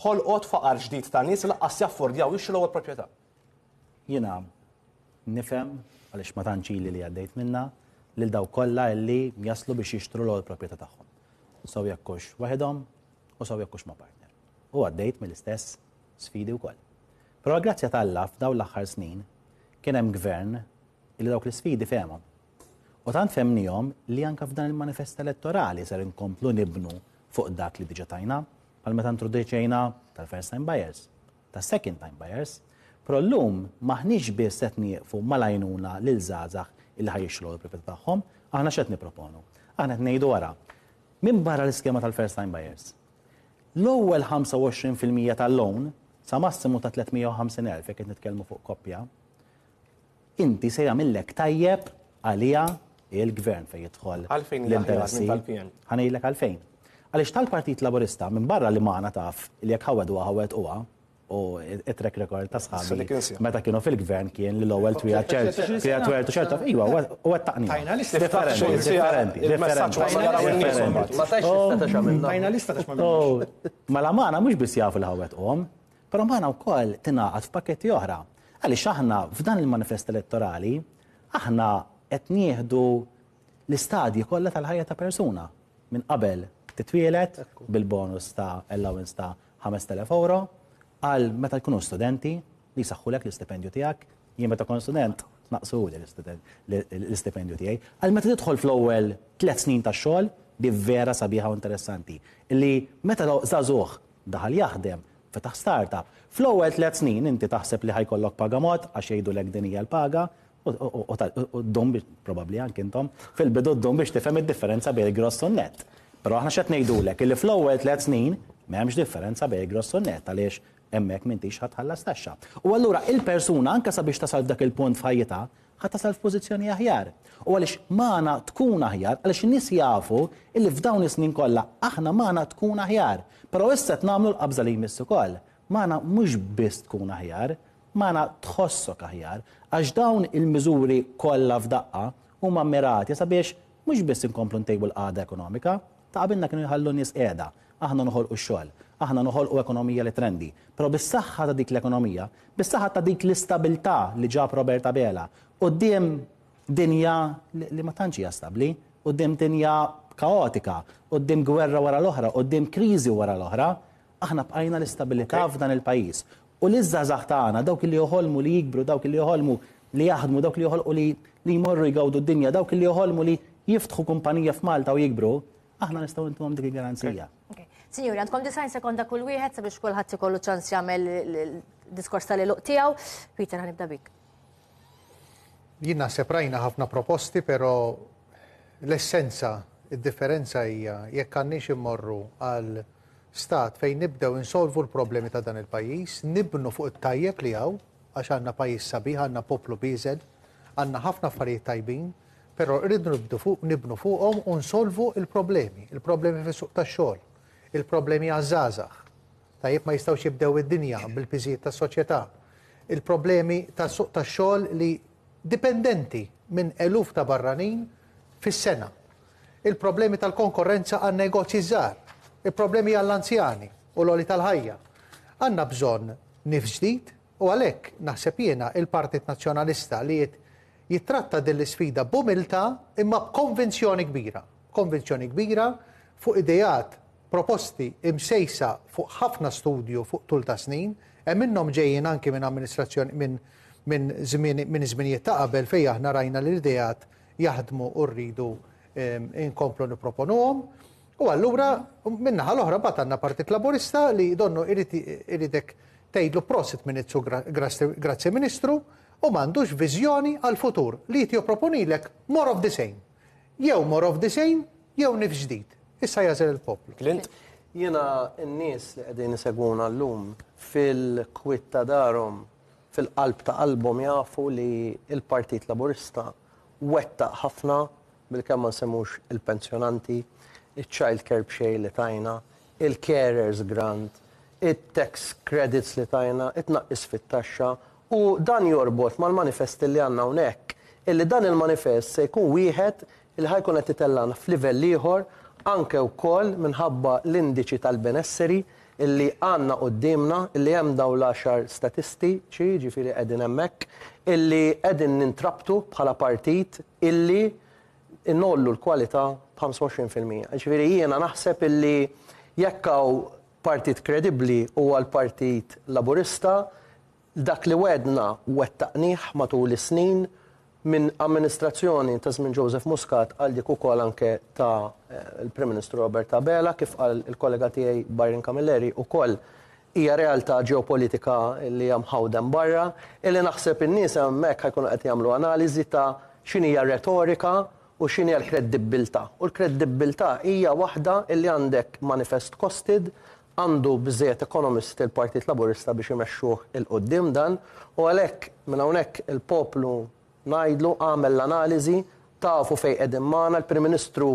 ħolqot faqar ġdid ta' nies laqqas jaffordjaw jixtru l-ewwel proprjetà. Jiena nifhem għaliex ma tantx li għaddejt minnha lil daw kollha li jaslu biex jixtru l-ewwel proprjetà tagħhom. Saw jekkux waħedhom u saw jekkux ma' partner. U għaddejt mill-istess sfidi wkoll. Però grazzja tal-Alla f'dawn l-aħħar snin kien hemm gvern li dawk l-isfidi fehmhom. U tant femnihom li anke f'dan il-manifest elettorali ser inkomplu nibnu fuq dak li diġà tajna bħal meta introduċejna tal-first time buyers, tas-second time buyers, però llum maħniex biss qed nieqfu mal-għajnuna lil żgħażagħ illi ħajjixtru l-proprjetà tagħhom, aħna x'qed nipproponu. Aħna qed ngħidu wara minn barra l-iskema tal-first time buyers. L-ewwel 25% tal-loan sa massimu ta' 350,000 jekk qed nitkellmu fuq koppja, inti se jagħmilek tajjeb għalija il-gvern fejn jidħol l-interessi. Ħanejlek għalfejn. Għaliex tal-Partit Laburista minn barra li magħna taf li jekk ħawed u it-track record ta' sħabi meta kienu fil-gvern kien li l-ewwel twieqed ċerta iwa u għattaqni. Mela magħna mhux biss jafu l-ħawedquhom, però magħna wkoll tingħaqad f'pakketti oħra. Għaliex aħna f'dan il-manifest elettorali aħna qed nieħdu l-istadji kollha tal-ħajja ta' persuna minn qabel titwielet bil-bonus ta' allowance ta' 5,000 euro għal meta jkunu studenti li jsaħħulek l-istipendju tiegħek, jien meta kon student naqsuli l-istipendju tiegħi, għal meta tidħol fl-ewwel 3 snin tax-xogħol di vera sabiħa u interessanti. Illi meta żagħżugħ daħal jaħdem fetaħ startup, fl-ewwel 3 snin inti taħseb li ħajkollok paga mod għax jgħidulek din hija l-paga u ddum probabbli anke intom fil-bidu ddum biex tifhem id-differenza bejn il-gross u n-net. Però aħna x'qed ngħidulek illi fl-ewwel 3 snin m'hemmx differenza bejn il-gross u n-net għaliex hemmhekk m'intix ħatħallas taxxa. U allura il-persuna anke sabiex tasal f'dak il-punt f'ħajjitha ħadd tasal f'pożizzjoni aħjar. U għaliex magħna tkun aħjar, għaliex in-nies jafu illi f'dawn is-snin kollha aħna magħna tkun aħjar. Però issa qed nagħmlu l-qabża li jmiss ukoll. Magħna mhux biss tkun aħjar, magħna tħossok aħjar għax dawn il-miżuri kollha f'daqqa huma mmirati sabiex mhux biss inkomplu ntejbu l-qagħda ekonomika, ta' qabilna kienu jħallu nies qiegħda, aħna noħolqu x-xogħol, aħna noħolqu ekonomija li trendi. Però bis-saħħa ta' dik l-ekonomija, bis-saħħa ta' dik l-istabilità li ġab Robert Abela, quddiem dinja li ma tantx hija stabbli, quddiem dinja kaotika, quddiem gwerra wara l-oħra, quddiem kriżi wara l-oħra, aħna bqajna l-istabilità f'dan il-pajjiż. U l-iżżażagħ tagħna dawk li joħolmu li jikbru, dawk li joħolmu li jaħdmu, dawk li joħolqu li jmorru jgawdu d-dinja, dawk li joħolmu li jiftħu kumpanija f'Malta u jikbru, aħna nistgħu intuhom dik il-garanzija. Sinjuri, għandkom 90 sekonda kull wieħed sabiex kulħadd ikollu ċans jagħmel il-diskors tal-iluq tiegħu. Peter, ħanibda bik. Jien naħseb rajna ħafna proposti, però l-essenza, id-differenza hija jekk għandniex immorru għal stat fejn nibdew insolvu l-problemi ta' dan il-pajjiż, nibnu fuq it-tajjeb li hawn għax għandna pajjiż sabiħ, għandna poplu biżed, għandna ħafna affarijiet tajbin, però rridu nibnu fuqhom u nsolvu il-problemi fis-suq tax-xogħol, il-problemi għaż-żgħażagħ. Tajjeb ma jistgħux jibdew id-dinja bil-piżijiet tas-soċjetà. Il-problemi tas-suq tax-xogħol li dipendenti minn eluf ta' barranin fis-sena. Il-problemi tal-konkurrenza għan negozji żgħar, il-problemi għall-anzjani u l-għoli tal-ħajja. Għandna bżonn nifs ġdid u għalhekk naħseb jiena il-Partit Nazzjonalista li jittratta dell-isfida b'umiltà imma b'konvinzjoni kbira. Konvinzjoni kbira fuq idejat proposti imsejsa fuq ħafna studju fuq tul ta' snin, hemm minnhom ġejjin anke minn amministrazzjoni minn żminijiet ta' qabel fejn aħna rajna li l-idejat jaħdmu u rridu inkomplu nipproponuhom. U allura minnaħa l-oħra mbagħad għandna Partit Laburista li donnu iridek tgħidlu prosit Ministru, grazzi Ministru, u m'għandux viżjoni għal-futur li jipproponilek more of the same. Jew more of the same, jew nifs ġdid. Issa jażel il-poplu. Jiena n-nies li qegħdin isegwuna llum fil-kwitta darhom fil-qalb ta' qalbhom jafu li il-Partit Laburista wettaq ħafna bil-kemm ma nsemmux il-pensjonanti, il-child care b'xej li tajna, il-carers grant, il-tax credits li tajna, it-naqqis fit-taxxa, u dan jorbot mal-manifest li għandna hawnhekk, illi dan il-manifest se jkun wieħed li ħajkun qed itellana f'livell ieħor anke wkoll minħabba l-indiċi tal-benesseri illi għandna qudiemna, illi hemm dawn l-10 statistiċi, ġifieri qegħdin hemmhekk, illi qegħdin nintrabtu bħala partit illi innollu l-kwalità b'25%. Ġifieri jiena naħseb illi jekk hawn partit kredibbli huwa l-Partit Laburista, dak li wedna wettaqnieh matul is-snin minn amministrazzjoni ta' żmien Joseph Muscat għal dik ukoll anke ta' il-Prim Ministru Robert Abela, kif qal il-kollega tiegħi Byron Camilleri ukoll hija realtà ġeopolitika li hemm ħawdem barra, illi naħseb in-nies hemmhekk ħajkunu qed jagħmlu analiżi ta' x'inhija retorika u x'inhija l-kredibilità. U l-kredibilità hija waħda illi għandek manifest costed, għandu biżejjed economist il-Partit Laburista biex imexxuh il-qudiem dan, u għalhekk minn hawnhekk il-poplu ngħidlu għamel l-analiżi tafu fejn qegħdin magħna, il-Prim Ministru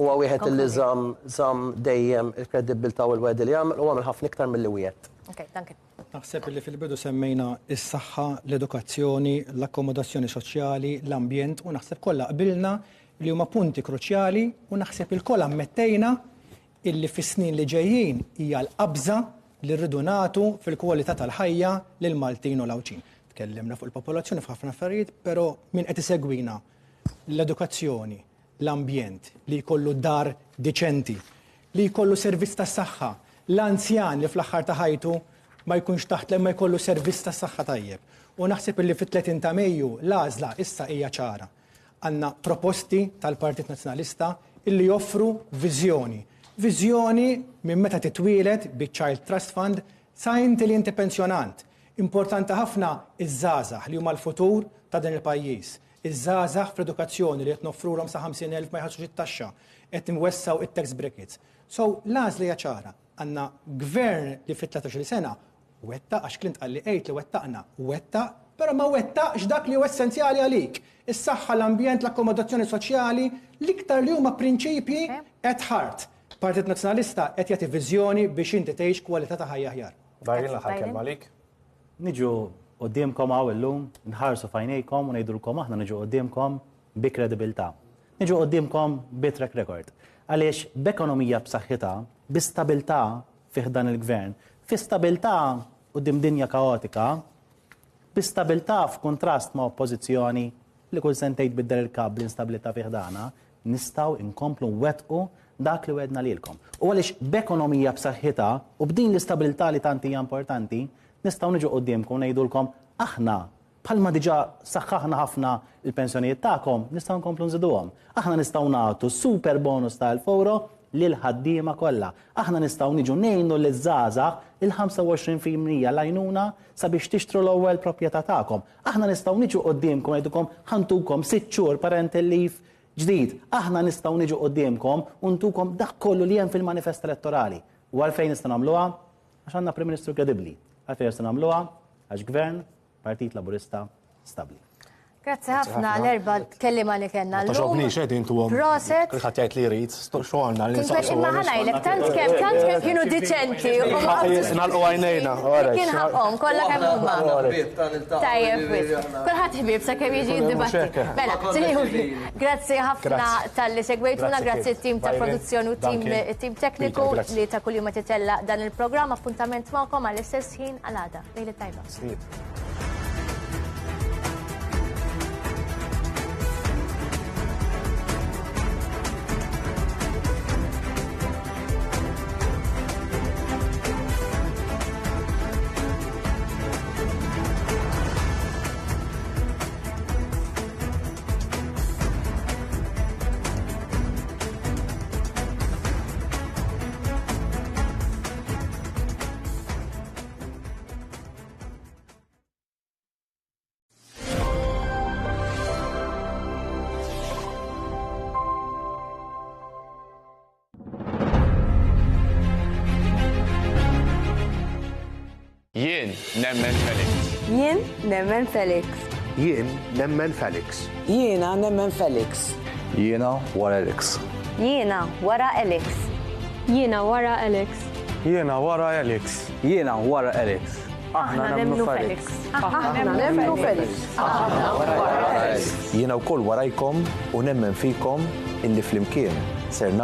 huwa wieħed illi żamm dejjem il-kredibilità u l-wedi li jagħmel u għamel ħafna iktar milli wieħed. Naħseb li fil-bidu semmejna is-saħħa, l-edukazzjoni, l-akkomodazzjoni soċjali, l-ambjent u naħseb kollha qbilna li huma punti kruċjali u naħseb il-koll ammettejna illi fis-snin li ġejjin hija l-qabża li rridu nagħtu fil-kwalità tal-ħajja lil Maltin u l-Awċin. Tkellimna fuq il-popolazzjoni f'ħafna affarijiet, però min qed isegwina l-edukazzjoni, l-ambjent, li jkollu dar diċenti, li jkollu servizz tas-saħħa, l-anzjan li fl-aħħar ta' ħajtu ma jkunx taħt ma jkollu servizz tas-saħħa tajjeb. U naħseb illi fit-30 ta' Mejju l-għażla issa hija ċara. Għandna proposti tal-Partit Nazzjonalista illi joffru viżjoni. Viżjoni minn meta titwieled bi-Child Trust Fund sa inti li inti pensjonant. Importanti ħafna iż-żgħażagħ li huma l-futur ta' din il-pajjiż. Iż-żgħażagħ fl-edukazzjoni li qed noffruhom sa 50,000 ma jħallsux it-taxxa, qed imwessaw it-tax brackets. So l-għażla hija ċara. Għandna gvern li fit-13 sena wettaq għax Klint qal li qgħid li wettaqna, wettaq, però ma wettaqx dak li huwa essenzjali għalik. Is-saħħa, l-ambjent, l-akkomodazzjoni soċjali, l-iktar li huma prinċipji at heart. Partit Nazzjonalista qed jagħti viżjoni biex inti tgħix kwalità ta' ħajja aħjar. Byron l-aħħar kelma għalik. Niġu qudiemkom hawn illum, nħarsu f'għajnejkom u ngħidulkom aħna niġu qudiemkom bi kredibilità. Niġu qudiemkom bi track record. Għaliex b'ekonomija b'saħħitha, bi stabilità fih dan il-gvern, fi stabilità quddiem dinja kaotika, bi stabilità f'kontrast ma' oppożizzjoni li kull sentejn tbiddel il-kab l-instabilità fih dana, nistgħu inkomplu wettqu dak li wedna lilkom. U għaliex b'ekonomija b'saħħitha u b'din l-istabilità li tanti hija importanti, nistgħu niġu qudiemkom ngħidulkom aħna bħalma diġà saħħaħna ħafna il-pensjonijiet tagħkom, nistgħu nkomplu nżiduhom. Aħna nistgħu nagħtu super bonus ta' 1000 euro lil ħaddiema kollha. Aħna nistgħu niġu ngħinu liż-żgħażagħ il-25% l-għajnuna sabiex tixtru l-ewwel proprjetà tagħkom. Aħna nistgħu niġu qudiemkom ngħidulkom ħantukom 6 xhur parental leave ġdid. Aħna nistgħu niġu qudiemkom u ntukom dak kollu li hemm fil-manifest elettorali. U għalfejn nistgħu nagħmluha? Għax għandna Prim Ministru kredibbli. Għalfejn nistgħu nagħmluha? Għax Gvern Partit Laburista stabbli. Grazzi ħafna l-erba kellima li kellna l-lum. Taġobni xed intu għom. Proset. Kulħadd jgħid li jrid, xogħolna li nsaqsu. Imma ħanajlek tant kemm kienu diċenti. Nagħlqu għajnejna. Kien ħaqhom kollha kemm huma. Tajjeb. Kulħadd ħbieb sakemm jiġi d-dibattit. Mela, grazzi ħafna tal-li segwejtuna, grazzi t-tim ta' produzzjoni u t-tim tekniku li ta' kuljum titella dan il-programm. Appuntament magħkom għall-istess ħin għal-għada. Lejli tajba. Jien nemmen Felix. Jien nemmen Felix. Jien nemmen Felix. Jiena nemmen Felix. Jiena wara Alex. Jiena wara Alex. Jiena wara Alex. Jiena wara Alex. Jiena wara Alex. Aħna nemnu Felix. Aħna nemnu Felix. Jiena wkoll warajkom u nemmen fikom illi flimkien ser